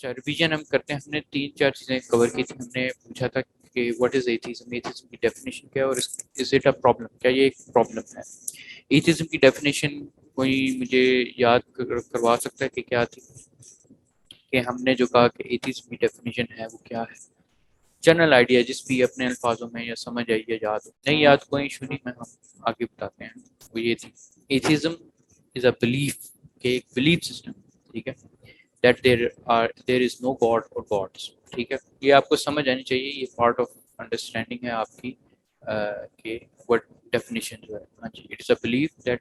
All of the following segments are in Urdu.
اچھا ریویژن ہم کرتے ہیں. ہم نے 3-4 چیزیں کور کی تھی. ہم نے پوچھا تھا کہ واٹ از ایتھیزم, ایتھیزم کی ڈیفینیشن کیا ہے, اور از اٹ اے پرابلم, کیا یہ ایک پرابلم ہے. ایتھیزم کی ڈیفینیشن کوئی مجھے یاد کروا سکتا ہے کہ کیا تھی؟ کہ ہم نے جو کہا کہ ایتھیزم کی ڈیفینیشن ہے وہ کیا ہے, جنرل آئیڈیا جس بھی اپنے الفاظوں میں یا سمجھ آئی یا یاد ہو. نہیں یاد کوئی ایشو نہیں, میں ہم آگے بتاتے ہیں. وہ یہ تھی ایتھیزم از اے بلیف, کہ ایک بلیف سسٹم, ٹھیک ہے, that there is no God or gods. ٹھیک ہے, یہ آپ کو سمجھ آنی چاہیے, یہ پارٹ آف انڈرسٹینڈنگ ہے آپ کی کہ what definition جو ہے. ہاں جی, it is a belief that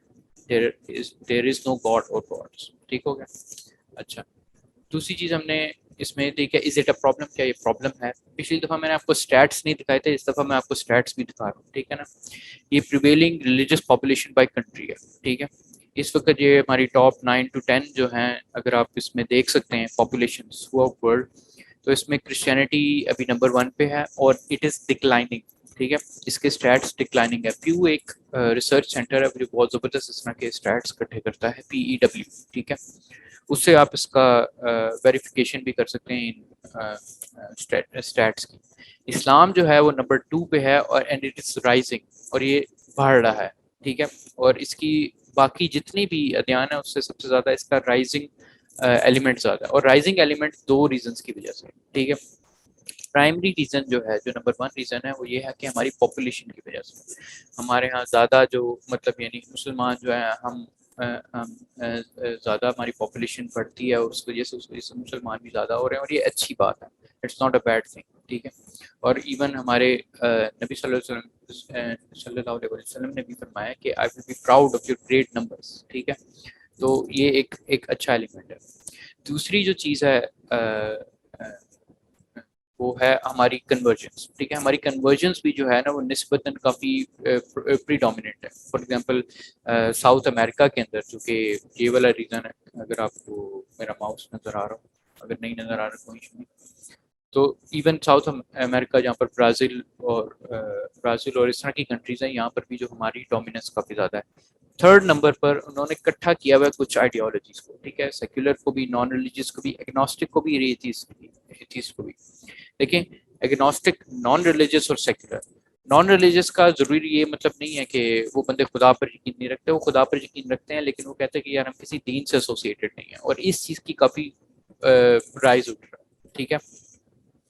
there is no God or gods. ٹھیک ہو گیا. اچھا دوسری چیز ہم نے اس میں دیکھا از اٹ اے پرابلم, کیا یہ پرابلم ہے. پچھلی دفعہ میں نے آپ کو اسٹیٹس نہیں دکھائے تھے, اس دفعہ میں آپ کو اسٹیٹس بھی دکھا رہا ہوں, ٹھیک ہے نا. یہ prevailing religious population by country ہے, ٹھیک ہے. اس وقت یہ ہماری ٹاپ 9 to 10 جو ہیں, اگر آپ اس میں دیکھ سکتے ہیں پاپولیشن تھرو آؤٹ ورلڈ, تو اس میں کرسچینٹی ابھی نمبر 1 پہ ہے, اور اٹ از ڈکلائننگ, ٹھیک ہے. اس کے اسٹیٹس ڈکلائننگ ہے. پیو ایک ریسرچ سینٹر ہے جو بہت زبردست اس طرح کے اسٹیٹس اکٹھے کرتا ہے, PEW, ٹھیک ہے. اس سے آپ اس کا ویریفیکیشن بھی کر سکتے ہیں اسٹیٹس کی. اسلام جو ہے وہ نمبر 2 پہ ہے, اور اینڈ اٹ از رائزنگ, اور یہ بڑھ رہا ہے, ٹھیک ہے. اور اس کی باقی جتنی بھی ادیان ہیں اس سے سب سے زیادہ اس کا رائزنگ ایلیمنٹ زیادہ ہے, اور رائزنگ ایلیمنٹ 2 ریزنس کی وجہ سے, ٹھیک ہے. پرائمری ریزن جو ہے, جو نمبر 1 ریزن ہے, وہ یہ ہے کہ ہماری پاپولیشن کی وجہ سے. ہمارے ہاں زیادہ جو مطلب یعنی مسلمان جو ہیں, ہم زیادہ ہماری پاپولیشن بڑھتی ہے, اور اس وجہ سے مسلمان بھی زیادہ ہو رہے ہیں, اور یہ اچھی بات ہے, it's not a bad thing, ٹھیک ہے. اور ایون ہمارے نبی صلی اللہ علیہ وسلم نے بھی فرمایا کہ I will be proud of your great numbers, ٹھیک ہے. تو یہ ایک اچھا ایلیمنٹ ہے. دوسری جو چیز ہے وہ ہے ہماری کنورجنس, ٹھیک ہے. ہماری کنورجنس بھی جو ہے نا وہ نسبتاً کافی پری ڈومیننٹ ہے. فار ایگزامپل ساؤتھ امریکہ کے اندر, جو کہ یہ والا ریزن ہے, اگر آپ کو میرا ماؤس نظر آ رہا ہو, اگر نہیں نظر آ رہا کوئی ایشو نہیں, تو ایون ساؤتھ امریکہ جہاں پر برازیل اور اس طرح کی کنٹریز ہیں, یہاں پر بھی جو ہماری ڈومیننس کافی زیادہ ہے. 3rd نمبر پر انہوں نے اکٹھا کیا ہوا ہے کچھ آئیڈیالوجیز کو, ٹھیک ہے. سیکولر کو بھی, نان ریلیجیس کو بھی, ایگنوسٹک کو بھی, ایتھیسٹ کو بھی. دیکھیں ایگنوسٹک, نان ریلیجیس اور سیکولر. نان ریلیجیس کا ضروری یہ مطلب نہیں ہے کہ وہ بندے خدا پر یقین نہیں رکھتے, وہ خدا پر یقین رکھتے ہیں, لیکن وہ کہتے ہیں کہ یار ہم کسی دین سے ایسوسیٹڈ نہیں ہیں, اور اس چیز کی کافی رائز اٹھ رہا ہے, ٹھیک ہے.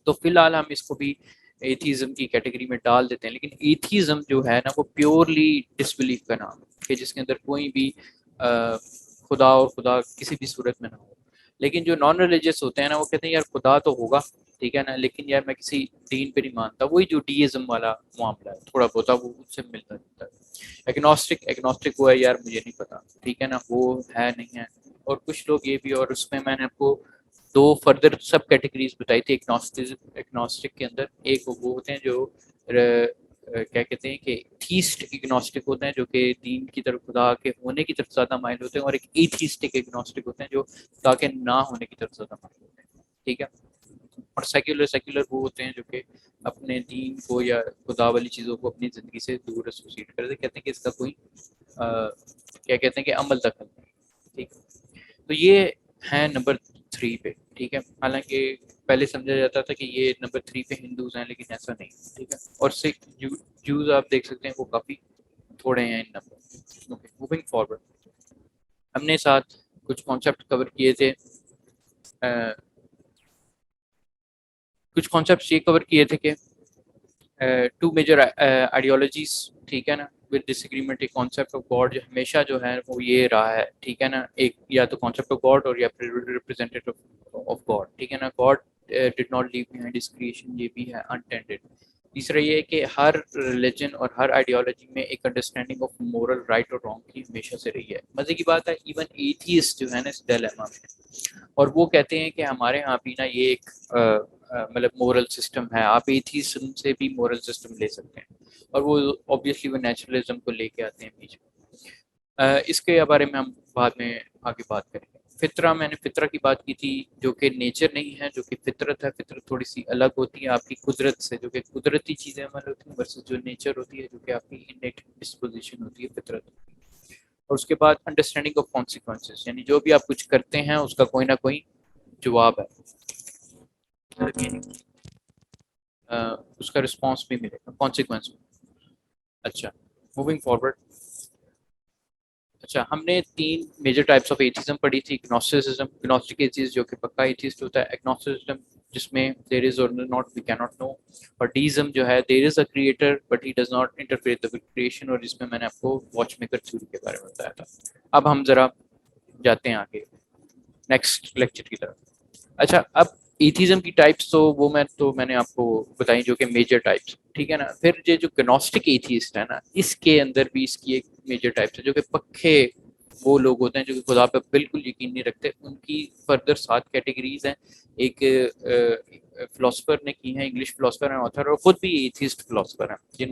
تو فی الحال ہم اس کو بھی ایتھیزم کی کیٹیگری میں ڈال دیتے ہیں. لیکن ایتھیزم جو ہے نا وہ پیورلی ڈس بلیف کا نام ہے, کہ جس کے اندر کوئی بھی خدا اور خدا کسی بھی صورت میں نہ ہو. لیکن جو نان ریلیجیس ہوتے ہیں نا, وہ کہتے ہیں یار خدا تو ہوگا, ٹھیک ہے نا, لیکن یار میں کسی دین پہ نہیں مانتا. وہی جو ڈیزم والا معاملہ ہے, تھوڑا بہت وہ اس سے ملتا جلتا ہے. ایگنوسٹک وہ ہے یار مجھے نہیں پتا, ٹھیک ہے نا, وہ ہے نہیں ہے. اور کچھ لوگ یہ بھی, اور اس میں نے آپ کو 2 فردر سب کیٹیگریز بتائی تھی ایگنوسٹک کے اندر. ایک وہ ہوتے ہیں جو کیا کہتے ہیں کہ تھیسٹ ایگنوسٹک ہوتے ہیں, جو کہ دین کی طرف, خدا کے ہونے کی طرف زیادہ مائل ہوتے ہیں, اور ایک ایتھیسٹک ایگنوسٹک ہوتے ہیں جو خدا کے نہ ہونے کی طرف زیادہ مائل ہوتے ہیں, ٹھیک ہے. اور سیکولر وہ ہوتے ہیں جو کہ اپنے دین کو یا خدا والی چیزوں کو اپنی زندگی سے دور ایسوسیٹ کرتے, کہتے ہیں کہ اس کا کوئی کیا کہتے ہیں کہ عمل دخل نہیں, ٹھیک. تو یہ ہیں نمبر 3 پہ, ٹھیک ہے. حالانکہ پہلے سمجھا جاتا تھا کہ یہ نمبر 3 پہ ہندوز ہیں, لیکن ایسا نہیں, ٹھیک ہے. اور سکھ جوز آپ دیکھ سکتے ہیں وہ کافی تھوڑے ہیں ان نمبر. موونگ فارورڈ, ہم نے ساتھ کچھ کانسیپٹ کور کیے تھے. کچھ کانسیپٹس یہ کور کیے تھے کہ 2 میجر آئیڈیالوجیز, ٹھیک ہے نا, ود ڈس ایگریمنٹ. ایک کانسیپٹ آف گاڈ جو ہمیشہ جو ہے وہ یہ رہا ہے, ٹھیک ہے نا, ایک یا تو کانسیپٹ آف گاڈ اور یا ریپرزینٹیو آف گاڈ, ٹھیک ہے نا. God did not leave behind his creation, یہ بھی ہے انٹینڈیڈ. تیسرا یہ ہے کہ ہر ریلیجن اور ہر آئیڈیالوجی میں ایک انڈرسٹینڈنگ آف مورل رائٹ اور رانگ کی ہمیشہ سے رہی ہے. مزے کی بات ہے ایون ایتھیسٹ جو ہے نا اس ڈیلیما میں, اور وہ کہتے ہیں کہ ہمارے ہاں بھی نا یہ ایک مطلب مورل سسٹم ہے. آپ ایتھیزم سے بھی مورل سسٹم لے سکتے ہیں, اور وہ اوبویسلی وہ نیچرلزم کو لے کے آتے ہیں بیچ میں. اس کے بارے میں ہم بعد میں آگے بات کریں گے. فطرہ, میں نے فطرہ کی بات کی تھی, جو کہ نیچر نہیں ہے, جو کہ فطرت ہے. فطرت تھوڑی سی الگ ہوتی ہے آپ کی قدرت سے, جو کہ قدرتی چیزیں عمل ہوتی ہیں, ورسز جو نیچر ہوتی ہے, جو کہ آپ کی انیٹ ڈسپوزیشن ہوتی ہے, فطرت. اور اس کے بعد انڈرسٹینڈنگ آف کانسیکوینسز, یعنی جو بھی آپ کچھ کرتے ہیں اس کا کوئی نہ کوئی جواب ہے. اس کا رسپانس بھی ملے گا کانسیکوینس میں. اچھا موونگ فارورڈ. اچھا ہم نے 3 میجر ٹائپس آف ایتھیزم پڑھی تھی. گنوسٹسزم، گنوسٹک ایتھیسٹ جو کہ پکا ایتھیسٹ ہوتا ہے. ایگنوسٹسزم جس میں دیر از اور ناٹ وی کی ناٹ نو. اور ڈیزم جو ہے there is a creator but he does not interfere with creation, اور جس میں میں نے آپ کو واچ میکر تھیوری کے بارے میں بتایا تھا. اب ہم ذرا جاتے ہیں آگے نیکسٹ لیکچر کی طرف. اچھا اب ایتھیزم کی ٹائپس تو میں نے آپ کو بتائی جو کہ میجر ٹائپس، ٹھیک ہے نا. پھر یہ جو گنوسٹک ایتھیسٹ ہے نا، اس کے اندر بھی اس کی ایک میجر ٹائپس ہے جو کہ پکے وہ لوگ ہوتے ہیں جو کہ خدا پہ بالکل یقین نہیں رکھتے. ان کی فردر 7 کیٹیگریز ہیں. ایک فلاسفر نے کی ہیں، انگلش فلاسفر ہیں، آتھر، اور خود بھی ایتھیسٹ فلاسفر ہیں جن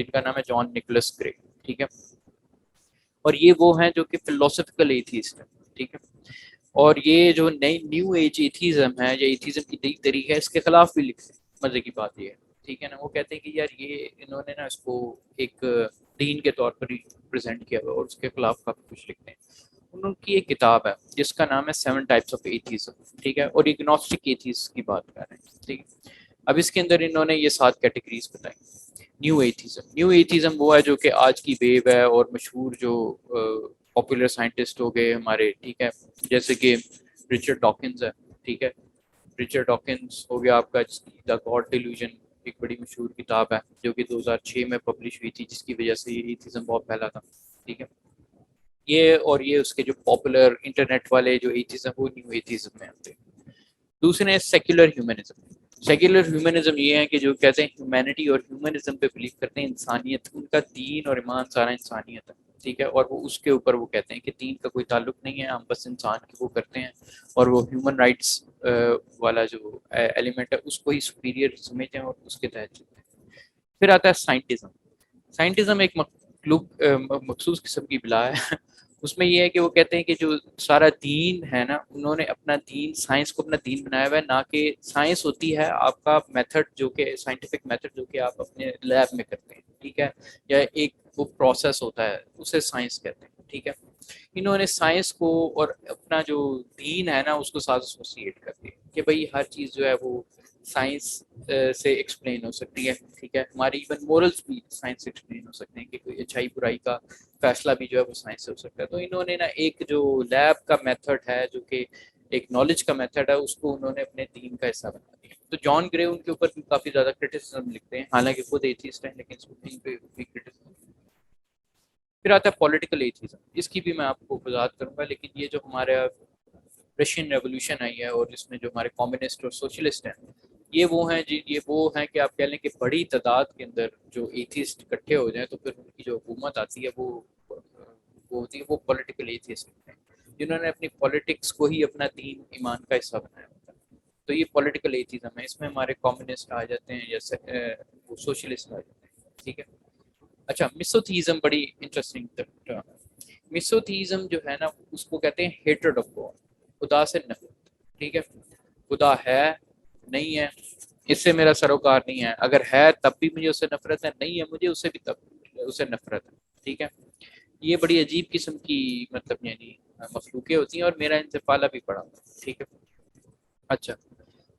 کا نام ہے جان نکولس گرے، ٹھیک ہے. اور یہ وہ ہیں جو کہ فلاسفیکل ایتھیسٹ ہیں، ٹھیک ہے. اور یہ جو نئی نیو ایج ایتھیزم ہے یا ایتھیزم کی نئی طریقہ ہے، اس کے خلاف بھی لکھتے ہیں. مزے کی بات یہ ہے، ٹھیک ہے نا. وہ کہتے ہیں کہ یار یہ انہوں نے نا اس کو ایک دین کے طور پر پریزنٹ کیا ہوا اور اس کے خلاف کافی کچھ لکھتے ہیں. ان کی ایک کتاب ہے جس کا نام ہے 7 ٹائپس آف ایتھیزم، ٹھیک ہے. اور اگنوسٹک ایتھیزم کی بات کر رہے ہیں، ٹھیک ہے. اب اس کے اندر انہوں نے یہ 7 کیٹیگریز بتائی. نیو ایتھیزم وہ ہے جو کہ آج کی ویو ہے اور مشہور جو پاپولر سائنٹسٹ ہو گئے ہمارے، ٹھیک ہے، جیسے کہ رچرڈ ڈاکنز ہے، ٹھیک ہے. رچرڈ ڈاکنز ہو گیا آپ کا، دا گاڈ ڈیلیوژن ایک بڑی مشہور کتاب ہے جو کہ 2006 میں پبلش ہوئی تھی، جس کی وجہ سے یہ ایتھیزم بہت پھیلا تھا، ٹھیک ہے. یہ اس کے جو پاپولر انٹرنیٹ والے جو ایتھیزم وہ نیو ایتھیزم میں آتے ہیں. دوسرے سیکولر ہیومنزم. سیکولر ہیومنزم یہ ہے کہ جو کہتے ہیں ہیومینٹی اور ہیومنزم پہ بلیو کرتے ہیں، انسانیت، ان کا دین اور ایمان سارا انسانیت ہے، ٹھیک ہے. اور وہ اس کے اوپر وہ کہتے ہیں کہ دین کا کوئی تعلق نہیں ہے، ہم بس انسان کی وہ کرتے ہیں. اور وہ ہیومن رائٹس والا جو ایلیمنٹ ہے اس کو ہی سپیریئر سمجھتے ہیں اور اس کے تحت چلتے ہیں. پھر آتا ہے سائنٹزم. سائنٹزم ایک مخصوص قسم کی بلا ہے. اس میں یہ ہے کہ وہ کہتے ہیں کہ جو سارا دین ہے نا، انہوں نے اپنا دین، سائنس کو اپنا دین بنایا ہوا ہے، نہ کہ سائنس ہوتی ہے آپ کا میتھڈ جو کہ سائنٹیفک میتھڈ جو کہ آپ اپنے لیب میں کرتے ہیں، ٹھیک ہے، یا ایک وہ پروسیس ہوتا ہے اسے سائنس کہتے ہیں، ٹھیک ہے. انہوں نے سائنس کو اور اپنا جو دین ہے نا اس کو ساتھ ایسوسیٹ کر دیا کہ بھئی ہر چیز جو ہے وہ سائنس سے ایکسپلین ہو سکتی ہے، ٹھیک ہے. ہماری ایون مورلس بھی سائنس سے ایکسپلین ہو سکتے ہیں کہ کوئی اچھائی برائی کا فیصلہ بھی جو ہے وہ سائنس سے ہو سکتا ہے. تو انہوں نے نا ایک جو لیب کا میتھڈ ہے جو کہ ایک نالج کا میتھڈ ہے، اس کو انہوں نے اپنے دین کا حصہ بنا دیا. تو جان گرے ان کے اوپر بھی کافی زیادہ کرٹیسزم لکھتے ہیں، حالانکہ خود ایتھیسٹ ہیں لیکن ان پہ بھی کرٹیسزم. پھر آتا ہے پولیٹیکل ایتھیزم. اس کی بھی میں آپ کو وضاحت کروں گا، لیکن یہ جو ہمارے رشین ریولوشن آئی ہے اور جس میں جو ہمارے کمیونسٹ اور سوشلسٹ ہیں، یہ وہ ہیں جی، یہ وہ ہیں کہ آپ کہہ لیں کہ بڑی تعداد کے اندر جو ایتھیسٹ اکٹھے ہو جائیں تو پھر ان کی جو حکومت آتی ہے وہ ہوتی ہے، وہ پولیٹیکل ایتھیسٹ ہیں جنہوں نے اپنی پولیٹکس کو ہی اپنا دین ایمان کا حصہ بنایا ہوتا ہے. تو یہ پولیٹیکل ایتھیزم ہے. اس میں ہمارے کمیونسٹ آ جاتے ہیں یا وہ سوشلسٹ آ جاتے ہیں، ٹھیک ہے. اچھا میسوتھیزم بڑی انٹرسٹنگ ٹرم ہے. میسوتھیزم جو ہے نا اس کو کہتے ہیں ہیٹرڈ آف گاڈ، خدا سے نفرت، ٹھیک ہے. خدا ہے نہیں ہے اس سے میرا سروکار نہیں ہے، اگر ہے تب بھی مجھے اس سے نفرت ہے، نہیں ہے مجھے اس سے بھی تب اس سے نفرت ہے، ٹھیک ہے. یہ بڑی عجیب قسم کی مطلب یعنی مخلوقیں ہوتی ہیں اور میرا ان سے پالا بھی پڑا، ٹھیک ہے. اچھا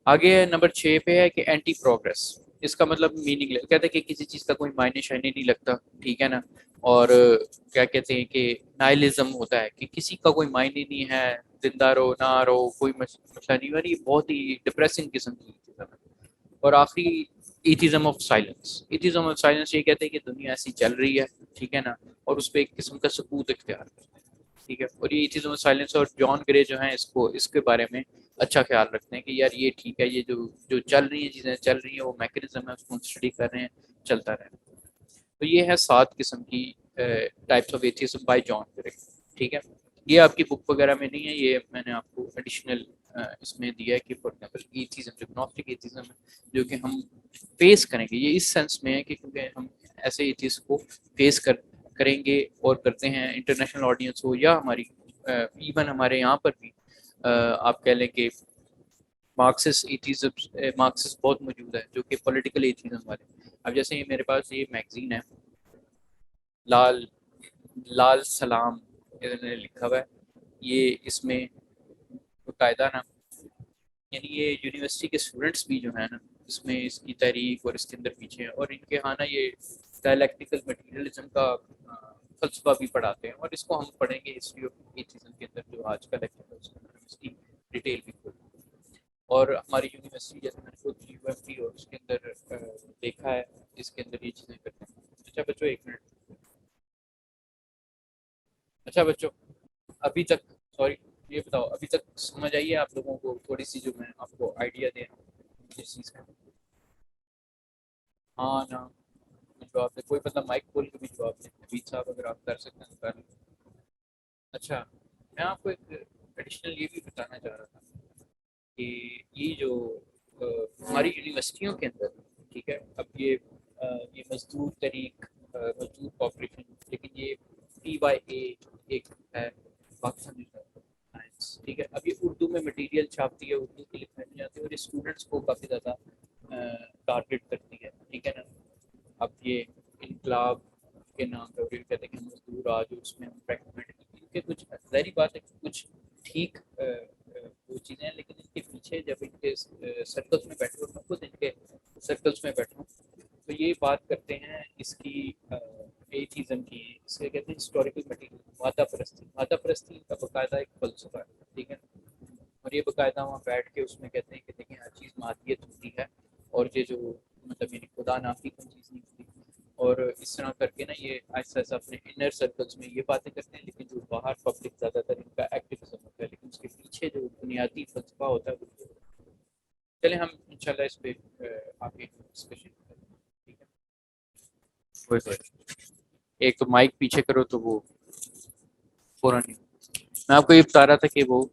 آگے نمبر 6 پہ ہے کہ اینٹی پروگریس. اس کا مطلب میننگ کہتے ہیں کہ کسی چیز کا کوئی معنی شائنی نہیں لگتا، ٹھیک ہے نا. اور کیا کہتے ہیں کہ نائلزم ہوتا ہے کہ کسی کا کوئی معنی نہیں ہے، زندہ رہو نہ رہو کوئی مسئلہ نہیں. اور یہ بہت ہی ڈپریسنگ قسم کی ایتھیزم ہے. اور آخری atheism of silence. Atheism of silence یہ کہتے ہیں کہ دنیا ایسی چل رہی ہے، ٹھیک ہے نا، اور اس پہ ایک قسم کا سکوت اختیار کرتے ہیں، ٹھیک ہے. اور یہ ایتھیزم آف سائلنس اور جان گرے جو ہیں اس کے بارے میں اچھا خیال رکھتے ہیں کہ یار یہ ٹھیک ہے، یہ جو چل رہی ہیں چیزیں چل رہی ہیں، وہ میکینزم ہے، اس کو اسٹڈی کر رہے ہیں، چلتا رہے. تو یہ ہے 7 قسم کی ٹائپس آف ایتھیزم بائی جان گرے، ٹھیک ہے. یہ آپ کی بک وغیرہ میں نہیں ہے، یہ میں نے آپ کو ایڈیشنل اس میں دیا ہے کہ فار ایگزامپل ایتھیزم جو گنوسٹک ایتھیزم ہے جو کہ ہم فیس کریں گے، یہ اس سینس میں ہے کہ کیونکہ ہم ایسے ایتھیز کو فیس کریں گے اور کرتے ہیں، انٹرنیشنل آڈینس ہو یا ہماری ایون ہمارے یہاں پر بھی آپ کہہ لیں کہ مارکسسٹ ایتھیزم، مارکسسٹ بہت موجود ہے جو کہ پولیٹیکل ایتھیزم والے. اب جیسے یہ میرے پاس یہ میگزین ہے لال سلام نے لکھا ہوا ہے، یہ اس میں باقاعدہ نا یعنی یہ یونیورسٹی کے اسٹوڈنٹس بھی جو ہیں نا اس میں اس کی تحریک اور اس کے اندر پیچھے ہیں، اور ان کے ہاں نا یہ ڈائلیکٹیکل مٹیریلزم کا فلسفہ بھی پڑھاتے ہیں، اور اس کو ہم پڑھیں گے ہسٹری آف ایتھیزم کے اندر جو آج کا لیکچر ہے اس کے اندر ہم اس کی ڈیٹیل بھی کھولیں گے۔ اور ہماری یونیورسٹی جیسے میں نے خود یو ایم ٹی اور اس کے اندر دیکھا ہے، اس کے اندر یہ چیزیں کرتے ہیں۔ اچھا بچوں ایک منٹ، اچھا بچوں ابھی تک سوری یہ بتاؤ ابھی تک سمجھ آئی ہے آپ لوگوں کو تھوڑی سی جو میں آپ کو آئیڈیا دے رہا ہوں اس چیز کا؟ ہاں نا جواب دے، کوئی مطلب مائک کھول کے بھی جواب دیں، نوید صاحب اگر آپ کر سکتے ہیں تو کر لیں۔ اچھا میں آپ کو ایک ایڈیشنل یہ بھی بتانا چاہ رہا تھا کہ یہ جو ہماری یونیورسٹیوں کے اندر ٹھیک ہے، اب یہ مزدور طریق مزدور کوپریشن، لیکن یہ پی وائی اے ایک ہے پاکستان سائنس، ٹھیک ہے، اب یہ اردو میں مٹیریل چھاپتی ہے، اردو کی لکھائی میں جاتی ہے، اور یہ اسٹوڈنٹس کو کافی زیادہ ٹارگیٹ کرتی ہے، ٹھیک ہے نا۔ اب یہ انقلاب کے نام پہ پھر کہتے ہیں کہ مزدور آج اس میں ہم ان کے کچھ ظاہری بات ہے کہ کچھ ٹھیک وہ چیزیں ہیں، لیکن ان کے پیچھے جب ان کے سرکلس میں بیٹھے ہوں، میں خود ان کے سرکلس میں بیٹھا ہوں تو یہ بات کرتے ہیں اس کی ایتھیزم کی، اس کے کہتے ہیں ہسٹوریکل مٹیریل، مادہ پرستی کا باقاعدہ ایک فلسفہ ہے، ٹھیک ہے، اور یہ باقاعدہ وہاں بیٹھ کے اس میں کہتے ہیں کہ دیکھیں ہر چیز مادیت ہوتی ہے، اور یہ جو مطلب یعنی خدا نافی کوئی چیز نہیں ہوتی، اور اس طرح کر کے نا یہ ایسا ایسا اپنے انر سرکلس میں یہ باتیں کرتے ہیں، لیکن جو باہر پبلک زیادہ تر ان کا ایکٹیویزم ہوتا ہے، لیکن اس کے پیچھے جو بنیادی فلسفہ ہوتا ہے وہ یہ ہوتا ہے۔ چلیں ہم انشاءاللہ اس پہ آگے ڈسکشن کریں، ٹھیک ہے۔ کوئی ایک تو مائک پیچھے کرو تو وہ فوراً نہیں، میں آپ کو یہ بتا رہا تھا کہ وہ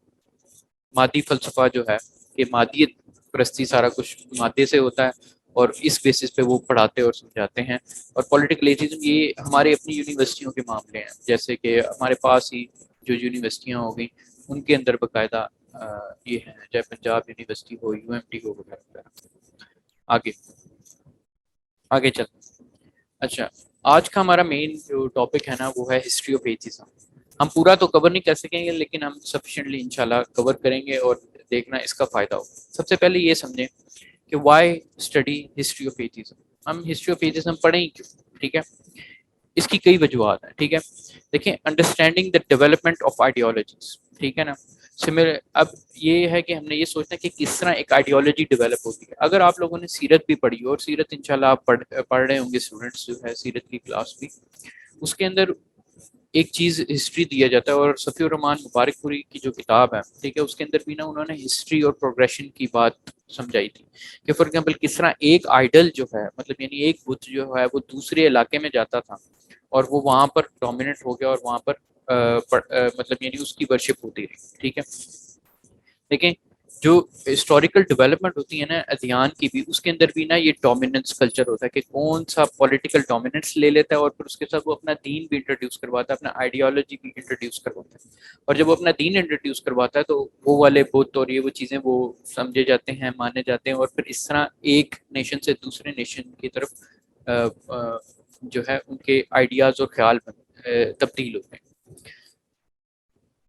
مادی فلسفہ جو ہے کہ مادیت پرستی سارا کچھ مادے سے ہوتا ہے، اور اس بیسس پہ وہ پڑھاتے اور سمجھاتے ہیں، اور پولیٹیکل ایتھیزم یہ ہمارے اپنی یونیورسٹیوں کے معاملے ہیں، جیسے کہ ہمارے پاس ہی جو یونیورسٹیاں ہو گئیں ان کے اندر باقاعدہ یہ ہیں، چاہے پنجاب یونیورسٹی ہو، یو ایم ٹی ہو وغیرہ وغیرہ۔ آگے آگے چلتے ہیں۔ اچھا آج کا ہمارا مین جو ٹاپک ہے نا وہ ہے ہسٹری آف ایتھیزم۔ ہم پورا تو کور نہیں کر سکیں گے لیکن ہم سفیشینٹلی انشاءاللہ کور کریں گے اور دیکھنا اس کا فائدہ ہوگا۔ سب سے پہلے یہ سمجھیں کہ why study history of atheism, ہم ہسٹری آف ایتھیزم پڑھیں ہی کیوں، ٹھیک ہے۔ اس کی کئی وجوہات ہیں، ٹھیک ہے۔ دیکھیں understanding the development of ideologies, ٹھیک ہے نا۔ اب یہ ہے کہ ہم نے یہ سوچنا کہ کس طرح ایک آئیڈیالوجی ڈیولپ ہوتی ہے۔ اگر آپ لوگوں نے سیرت بھی پڑھی اور سیرت انشاءاللہ آپ پڑھ رہے ہوں گے، اسٹوڈنٹس جو ہے سیرت کی کلاس بھی، اس کے اندر ایک چیز ہسٹری دیا جاتا ہے، اور صفی الرحمان مبارک پوری کی جو کتاب ہے ٹھیک ہے اس کے اندر بھی نا انہوں نے ہسٹری اور پروگریشن کی بات سمجھائی تھی کہ فار ایگزامپل کس طرح ایک آئیڈل جو ہے مطلب یعنی ایک بت جو ہے وہ دوسرے علاقے میں جاتا تھا اور وہ وہاں پر ڈومیننٹ ہو گیا اور وہاں پر مطلب یعنی اس کی ورشپ ہوتی رہی، ٹھیک ہے۔ دیکھیں جو ہسٹوریکل ڈیولپمنٹ ہوتی ہے نا ادیان کی بھی، اس کے اندر بھی نا یہ ڈومیننس کلچر ہوتا ہے کہ کون سا پولیٹیکل ڈومیننس لے لیتا ہے، اور پھر اس کے ساتھ وہ اپنا دین بھی انٹروڈیوس کرواتا ہے، اپنا آئیڈیالوجی بھی انٹروڈیوس کرواتا ہے، اور جب وہ اپنا دین انٹروڈیوس کرواتا ہے تو وہ والے بت اور یہ وہ چیزیں وہ سمجھے جاتے ہیں، مانے جاتے ہیں، اور پھر اس طرح ایک نیشن سے دوسرے نیشن کی طرف جو ہے ان کے آئیڈیاز اور خیال تبدیل ہوتے ہیں۔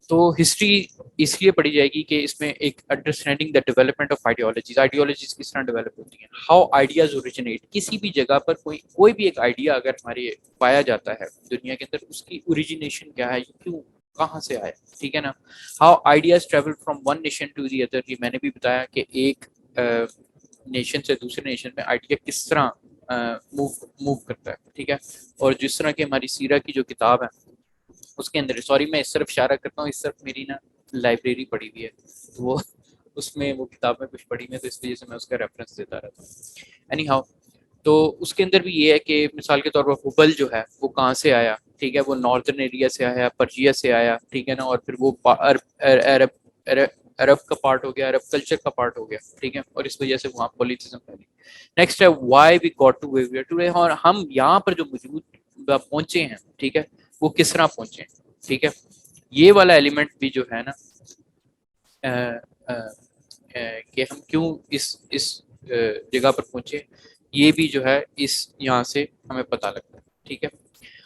تو ہسٹری اس لیے پڑھی جائے گی کہ اس میں ایک understanding the development of ideologies کس طرح ڈیولپ ہوتی ہیں، ہاؤ آئیڈیاز اوریجنیٹ، کسی بھی جگہ پر کوئی بھی ایک آئیڈیا اگر ہمارے پایا جاتا ہے دنیا کے اندر، اس کی اوریجنیشن کیا ہے، کیوں کہاں سے آیا، ٹھیک ہے نا۔ How ideas travel from one nation to the other, یہ میں نے بھی بتایا کہ ایک نیشن سے دوسرے نیشن میں آئیڈیا کس طرح موو کرتا ہے، ٹھیک ہے۔ اور جس طرح کہ ہماری سیرہ کی جو کتاب ہے اس کے اندر، سوری میں اس طرف اشارہ کرتا ہوں، اس طرف میری نا لائبریری پڑھی ہوئی ہے تو وہ اس میں وہ کتابیں کچھ پڑھی میں تو اس وجہ سے میں اس کا ریفرنس دیتا رہتا ہوں۔ اینی ہاؤ تو اس کے اندر بھی یہ ہے کہ مثال کے طور پر حبل جو ہے وہ کہاں سے آیا، ٹھیک ہے، وہ ناردرن ایریا سے آیا، پرجیا سے آیا، ٹھیک ہے نا، اور پھر وہ عرب کا پارٹ ہو گیا، عرب کلچر کا پارٹ ہو گیا، ٹھیک ہے، اور اس وجہ سے وہاں پولیٹزم پھیلی۔ نیکسٹ ہے why we got to where we are today, اور ہم یہاں پر جو موجود پہنچے ہیں ٹھیک ہے وہ کس طرح پہنچے ہیں، ٹھیک ہے۔ یہ والا ایلیمنٹ بھی جو ہے نا کہ ہم کیوں اس جگہ پر پہنچے، یہ بھی جو ہے اس یہاں سے ہمیں پتہ لگتا ہے، ٹھیک ہے۔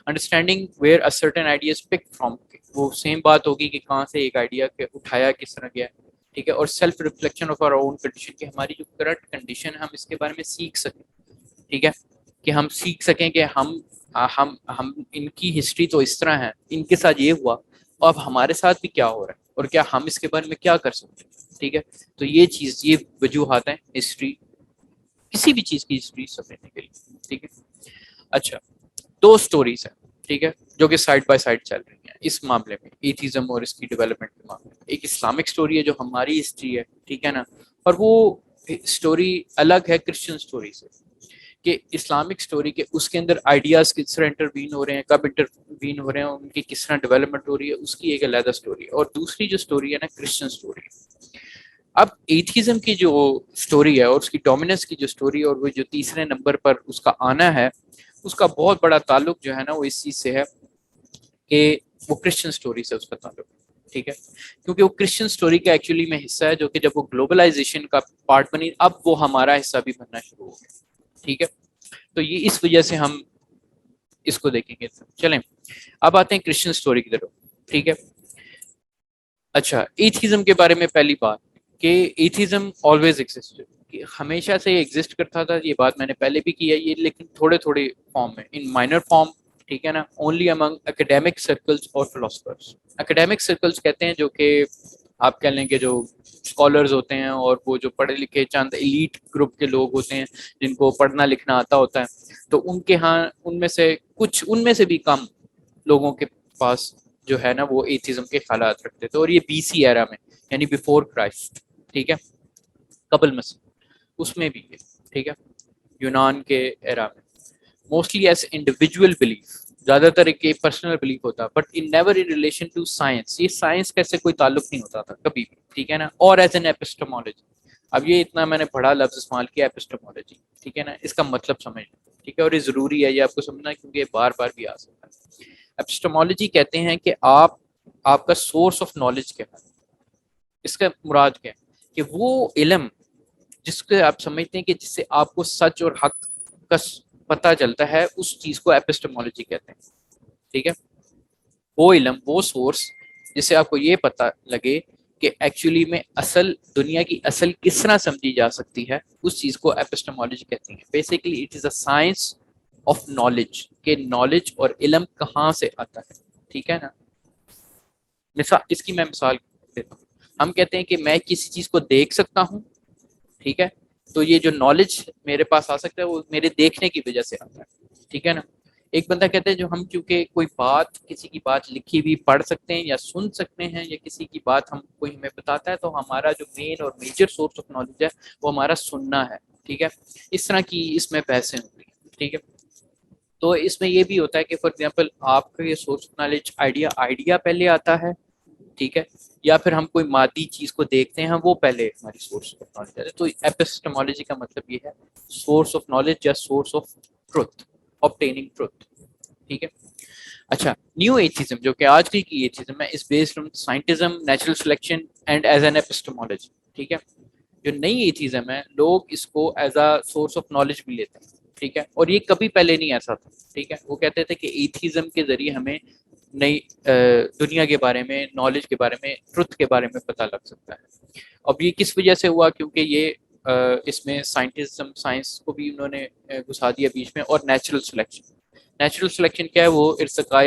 Understanding where a certain ideas pick from, وہ سیم بات ہوگی کہ کہاں سے ایک آئیڈیا اٹھایا کس طرح گیا، ٹھیک ہے، اور self reflection of our own condition, کہ ہماری جو کرنٹ کنڈیشن ہے ہم اس کے بارے میں سیکھ سکیں، ٹھیک ہے، کہ ہم سیکھ سکیں کہ ہم ان کی ہسٹری تو اس طرح ہے، ان کے ساتھ یہ ہوا، اور اب ہمارے ساتھ بھی کیا ہو رہا ہے، اور کیا ہم اس کے بارے میں کیا کر سکتے ہیں، ٹھیک ہے. تو یہ وجوہات ہیں ہسٹری، کسی بھی چیز کی ہسٹری سمجھنے کے لیے، ٹھیک ہے. اچھا، دو سٹوریز ہیں، ٹھیک ہے، جو کہ سائڈ بائی سائڈ چل رہی ہیں اس معاملے میں، ایتھیزم اور اس کی ڈیولپمنٹ کے معاملے میں. ایک اسلامک سٹوری ہے جو ہماری ہسٹری ہے، ٹھیک ہے نا، اور وہ سٹوری الگ ہے کرسچن سٹوری سے، کہ اسلامک سٹوری کے اس کے اندر آئیڈیاز کس طرح انٹروین ہو رہے ہیں، کب انٹروین ہو رہے ہیں، ان کی کس طرح ڈیولپمنٹ ہو رہی ہے، اس کی ایک علیحدہ سٹوری ہے. اور دوسری جو سٹوری ہے نا کرسچن سٹوری. اب ایتھیزم کی جو سٹوری ہے اور اس کی ڈومیننس کی جو سٹوری، اور وہ جو تیسرے نمبر پر اس کا آنا ہے، اس کا بہت بڑا تعلق جو ہے نا وہ اس چیز سے ہے کہ وہ کرسچن سٹوری سے اس کا تعلق ہے، ٹھیک ہے، کیونکہ وہ کرسچن سٹوری کا ایکچولی میں حصہ ہے، جو کہ جب وہ گلوبلائزیشن کا پارٹ بنی، اب وہ ہمارا حصہ بھی بننا شروع ہو گیا، ٹھیک ہے. تو یہ اس وجہ سے ہم اس کو دیکھیں گے. چلیں اب آتے ہیں کرسچن سٹوری کی طرف، ٹھیک ہے. اچھا، ایتھیزم کے بارے میں پہلی بات کہ ایتھیزم آلویز ایگزسٹ، ہمیشہ سے یہ ایگزسٹ کرتا تھا. یہ بات میں نے پہلے بھی کی ہے، یہ لیکن تھوڑے تھوڑے فارم میں، ان مائنر فارم، ٹھیک ہے نا، اونلی امنگ اکیڈیمک سرکلز اور فلاسفرز. اکیڈیمک سرکلز کہتے ہیں جو کہ آپ کہہ لیں کہ جو اسکالرز ہوتے ہیں، اور وہ جو پڑھے لکھے چند ایلیٹ گروپ کے لوگ ہوتے ہیں جن کو پڑھنا لکھنا آتا ہوتا ہے، تو ان کے ہاں ان میں سے کچھ، ان میں سے بھی کم لوگوں کے پاس جو ہے نا وہ ایتھیزم کے خیالات رکھتے تھے. اور یہ بی سی ایرا میں، یعنی بیفور کرائسٹ، ٹھیک ہے، قبل مسیح، اس میں بھی ہے، ٹھیک ہے، یونان کے ایرا میں. موسٹلی ایز انڈیویجول بلیف، زیادہ تر ایک پرسنل بلیف ہوتا، but in never in relation to science, یہ سائنس کا سے کوئی تعلق نہیں ہوتا تھا کبھی بھی، ٹھیک ہے نا. اور ایز این ایپسٹمولوجی، اب یہ اتنا میں نے بڑا لفظ استعمال کیا ایپسٹمولوجی، ٹھیک ہے نا، اس کا مطلب سمجھ لیں، ٹھیک ہے، اور یہ ضروری ہے یہ آپ کو سمجھنا، کیونکہ یہ بار بار بھی آ سکتا ہے. ایپسٹمولوجی کہتے ہیں کہ آپ کا سورس آف نالج کیا ہے. اس کا مراد کیا ہے کہ وہ علم جس کو آپ سمجھتے ہیں کہ جس سے آپ کو سچ اور حق کا پتہ چلتا ہے، اس چیز کو ایپسٹمولوجی کہتے ہیں، ٹھیک ہے. وہ علم، وہ سورس جس سے آپ کو یہ پتہ لگے کہ ایکچولی میں اصل دنیا کی اصل کس طرح سمجھی جا سکتی ہے، اس چیز کو ایپسٹمولوجی کہتے ہیں. Basically it is a science of knowledge, کہ نالج اور علم کہاں سے آتا ہے، ٹھیک ہے نا. مثال، اس کی میں مثال دیتا ہوں. ہم کہتے ہیں کہ میں کسی چیز کو دیکھ سکتا ہوں، ٹھیک ہے، تو یہ جو نالج میرے پاس آ سکتا ہے وہ میرے دیکھنے کی وجہ سے آتا ہے، ٹھیک ہے نا. ایک بندہ کہتا ہے جو ہم چونکہ کوئی بات، کسی کی بات لکھی ہوئی پڑھ سکتے ہیں یا سن سکتے ہیں، یا کسی کی بات ہم کوئی ہمیں بتاتا ہے، تو ہمارا جو مین اور میجر سورس آف نالج ہے وہ ہمارا سننا ہے، ٹھیک ہے. اس طرح کی اس میں بحثیں ہوتی ہیں، ٹھیک ہے. تو اس میں یہ بھی ہوتا ہے کہ فار ایگزامپل آپ کا یہ سورس آف نالج آئیڈیا پہلے آتا ہے، ٹھیک ہے، یا پھر ہم کوئی مادی چیز کو دیکھتے ہیں وہ پہلے ہماری سورس آف نالج ہے. تو ایپسٹمولوجی کا مطلب یہ ہے سورس آف نالج یا source of truth, obtaining truth، ٹھیک ہے. اچھا، نیو ایتھیزم جو کہ آج کی ایتھیزم ہے، اس based on scientism, natural selection and as an epistemology, ٹھیک ہے. جو نئی ایتھیزم ہے، لوگ اس کو as a source of knowledge بھی لیتے ہیں، ٹھیک ہے، اور یہ کبھی پہلے نہیں ایسا تھا، ٹھیک ہے. وہ کہتے تھے کہ ایتھیزم کے ذریعے ہمیں نئی دنیا کے بارے میں، نالج کے بارے میں، ٹروتھ کے بارے میں پتہ لگ سکتا ہے. اب یہ کس وجہ سے ہوا؟ کیونکہ یہ اس میں سائنٹزم، سائنس کو بھی انہوں نے گھسا دیا بیچ میں. اور نیچرل سلیکشن، نیچرل سلیکشن کیا ہے؟ وہ ارتقاء،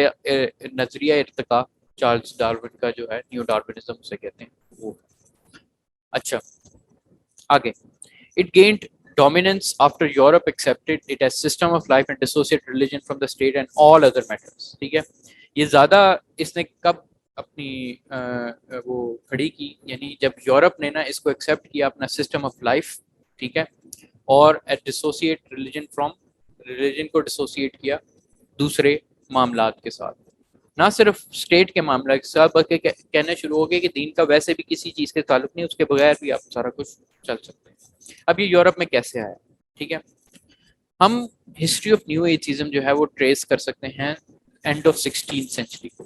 نظریہ ارتقاء، چارلز ڈارون کا جو ہے، نیو ڈارونزم اسے کہتے ہیں وہ. اچھا آگے، it gained dominance after Europe accepted it as system of life and dissociate religion from the state and all other matters، ٹھیک ہے. یہ زیادہ اس نے کب اپنی وہ کھڑی کی؟ یعنی جب یورپ نے نا اس کو ایکسیپٹ کیا اپنا سسٹم آف لائف، ٹھیک ہے، اور ڈسوسیٹ ریلیجن فرام، ریلیجن کو ڈسوسیٹ کیا دوسرے معاملات کے ساتھ، نہ صرف اسٹیٹ کے معاملات کے ساتھ، بلکہ کہنے شروع ہو گئے کہ دین کا ویسے بھی کسی چیز کے تعلق نہیں، اس کے بغیر بھی آپ سارا کچھ چل سکتے ہیں. اب یہ یورپ میں کیسے آیا؟ ٹھیک ہے، ہم ہسٹری آف نیو ایتھیزم جو ہے وہ ٹریس کر سکتے ہیں اینڈ آف 16 سینچری کو،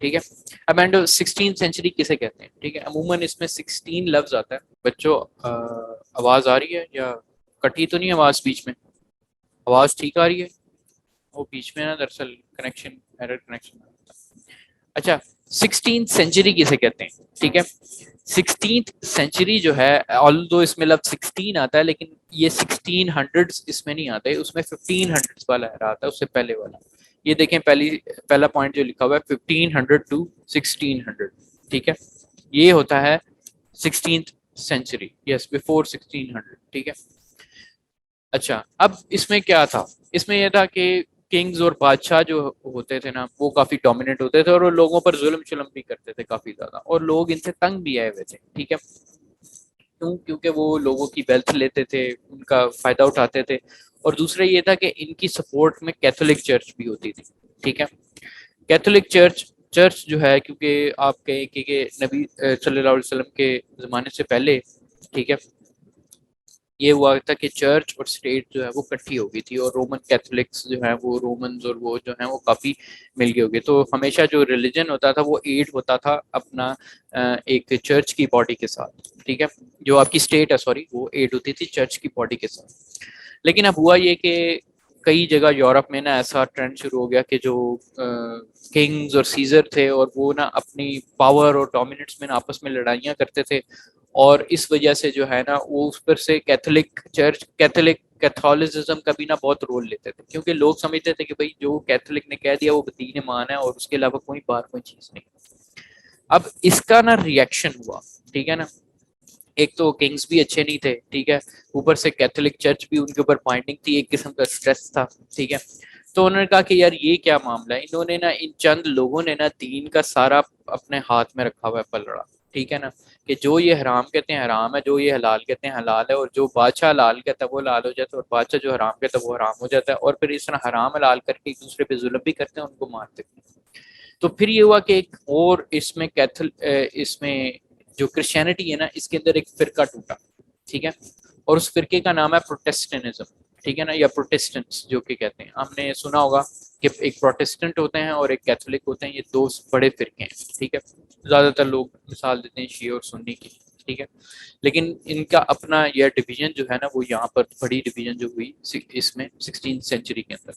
ٹھیک ہے. اب اینڈ آف 16 سینچری کسے کہتے ہیں؟ ٹھیک ہے، عموماً اس میں 16 لفظ آتا ہے. بچوں آواز آ رہی ہے یا کٹی تو نہیں آواز بیچ میں؟ آواز ٹھیک آ رہی ہے؟ وہ بیچ میں نا دراصل کنیکشن، ایرر کنیکشن. اچھا، 16 سینچری کسے کہتے ہیں؟ ٹھیک ہے، 16th سینچری جو ہے although اس میں لفظ 16 آتا ہے لیکن یہ 1600s اس میں نہیں آتا ہے, اس میں 1500s والا آتا ہے, اس سے پہلے والا. یہ دیکھیں پہلا پوائنٹ جو لکھا ہوا ہے 1500 to 1600, ٹھیک ہے, یہ ہوتا ہے 16th سینچری, یس بیفور 1600, ٹھیک ہے. اچھا اب اس میں کیا تھا, اس میں یہ تھا کہ کنگز اور بادشاہ جو ہوتے تھے نا وہ کافی ڈومیننٹ ہوتے تھے اور وہ لوگوں پر ظلم شلم بھی کرتے تھے کافی زیادہ, اور لوگ ان سے تنگ بھی آئے ہوئے تھے, ٹھیک ہے. کیوں؟ کیونکہ وہ لوگوں کی ویلتھ لیتے تھے, ان کا فائدہ اٹھاتے تھے, اور دوسرا یہ تھا کہ ان کی سپورٹ میں کیتھولک چرچ بھی ہوتی تھی, ٹھیک ہے. کیتھولک چرچ جو ہے, کیونکہ آپ کہیں کہ نبی صلی اللہ علیہ وسلم کے زمانے سے پہلے, ٹھیک ہے, یہ ہوا تھا کہ چرچ اور اسٹیٹ جو ہے وہ کٹھی ہو گئی تھی, اور رومن کیتھولکس جو ہیں وہ رومنز اور وہ جو ہیں وہ کافی مل گئے ہو گئے. تو ہمیشہ جو ریلیجن ہوتا تھا وہ ایڈ ہوتا تھا اپنا ایک چرچ کی باڈی کے ساتھ, ٹھیک ہے, جو آپ کی اسٹیٹ ہے سوری وہ ایڈ ہوتی تھی چرچ کی باڈی کے ساتھ. لیکن اب ہوا یہ کہ کئی جگہ یورپ میں نا ایسا ٹرینڈ شروع ہو گیا کہ جو کنگز اور سیزر تھے اور وہ نا اپنی پاور اور ڈومیننس میں نا آپس میں لڑائیاں کرتے تھے, اور اس وجہ سے جو ہے نا وہ اس پر سے کیتھولزم کا بھی نا بہت رول لیتے تھے, کیونکہ لوگ سمجھتے تھے کہ بھائی جو کیتھولک نے کہہ دیا وہ دین مان ہے اور اس کے علاوہ کوئی باہر کوئی چیز نہیں. اب اس کا نا ریئیکشن ہوا, ٹھیک ہے نا, ایک تو کنگز بھی اچھے نہیں تھے, ٹھیک ہے, اوپر سے کیتھولک چرچ بھی ان کے اوپر پوائنٹنگ تھی, ایک قسم کا اسٹریس تھا, ٹھیک ہے. تو انہوں نے کہا کہ یار یہ کیا معاملہ ہے, انہوں نے نا ان چند لوگوں نے نا دین کا سارا اپنے ہاتھ میں رکھا ہوا ہے پلڑا, ٹھیک ہے نا, کہ جو یہ حرام کہتے ہیں حرام ہے, جو یہ حلال کہتے ہیں حلال ہے, اور جو بادشاہ حلال کہتا ہے وہ حلال ہو جاتا ہے, اور بادشاہ جو حرام کہتا ہے وہ حرام ہو جاتا ہے, اور پھر اس طرح حرام حلال کر کے ایک دوسرے پہ ظلم بھی کرتے ہیں, ان کو مارتے ہیں. تو پھر یہ ہوا کہ ایک اور اس میں جو کرسچینٹی ہے نا اس کے اندر ایک فرقہ ٹوٹا, ٹھیک ہے, اور اس فرقے کا نام ہے پروٹیسٹنٹزم, ٹھیک ہے نا, یا پروٹیسٹنٹس جو کہ کہتے ہیں, ہم نے سنا ہوگا کہ ایک پروٹیسٹنٹ ہوتے ہیں اور ایک کیتھولک ہوتے ہیں, یہ دو بڑے فرقے ہیں, ٹھیک ہے. زیادہ تر لوگ مثال دیتے ہیں شیعہ اور سنی کی, ٹھیک ہے, لیکن ان کا اپنا یہ ڈویژن جو ہے نا وہ یہاں پر بڑی ڈویژن جو ہوئی اس میں 16 سینچری کے اندر.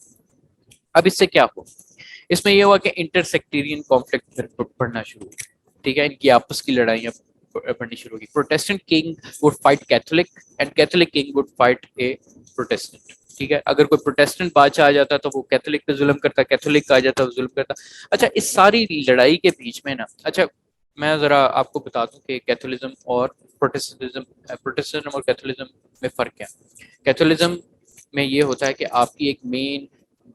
اب اس سے کیا ہو, اس میں یہ ہوا کہ انٹر سیکٹیرین کانفلکٹ پڑھنا شروع ہو, ٹھیک ہے, ان کی آپس کی لڑائیاں پڑھنی شروع ہوگی. Protestant king would fight Catholic and Catholic king would fight a Protestant, ٹھیک ہے. اگر کوئی پروٹیسٹنٹ بادشاہ آ جاتا تو وہ کیتھولک پہ ظلم کرتا, کیتھولک آ جاتا وہ ظلم کرتا. اچھا اس ساری لڑائی کے بیچ میں نا, اچھا میں ذرا آپ کو بتا دوں کہ کیتھولزم اور پروٹیسٹنٹ اور کیتھولزم میں فرق ہے. کیتھولزم میں یہ ہوتا ہے کہ آپ کی ایک مین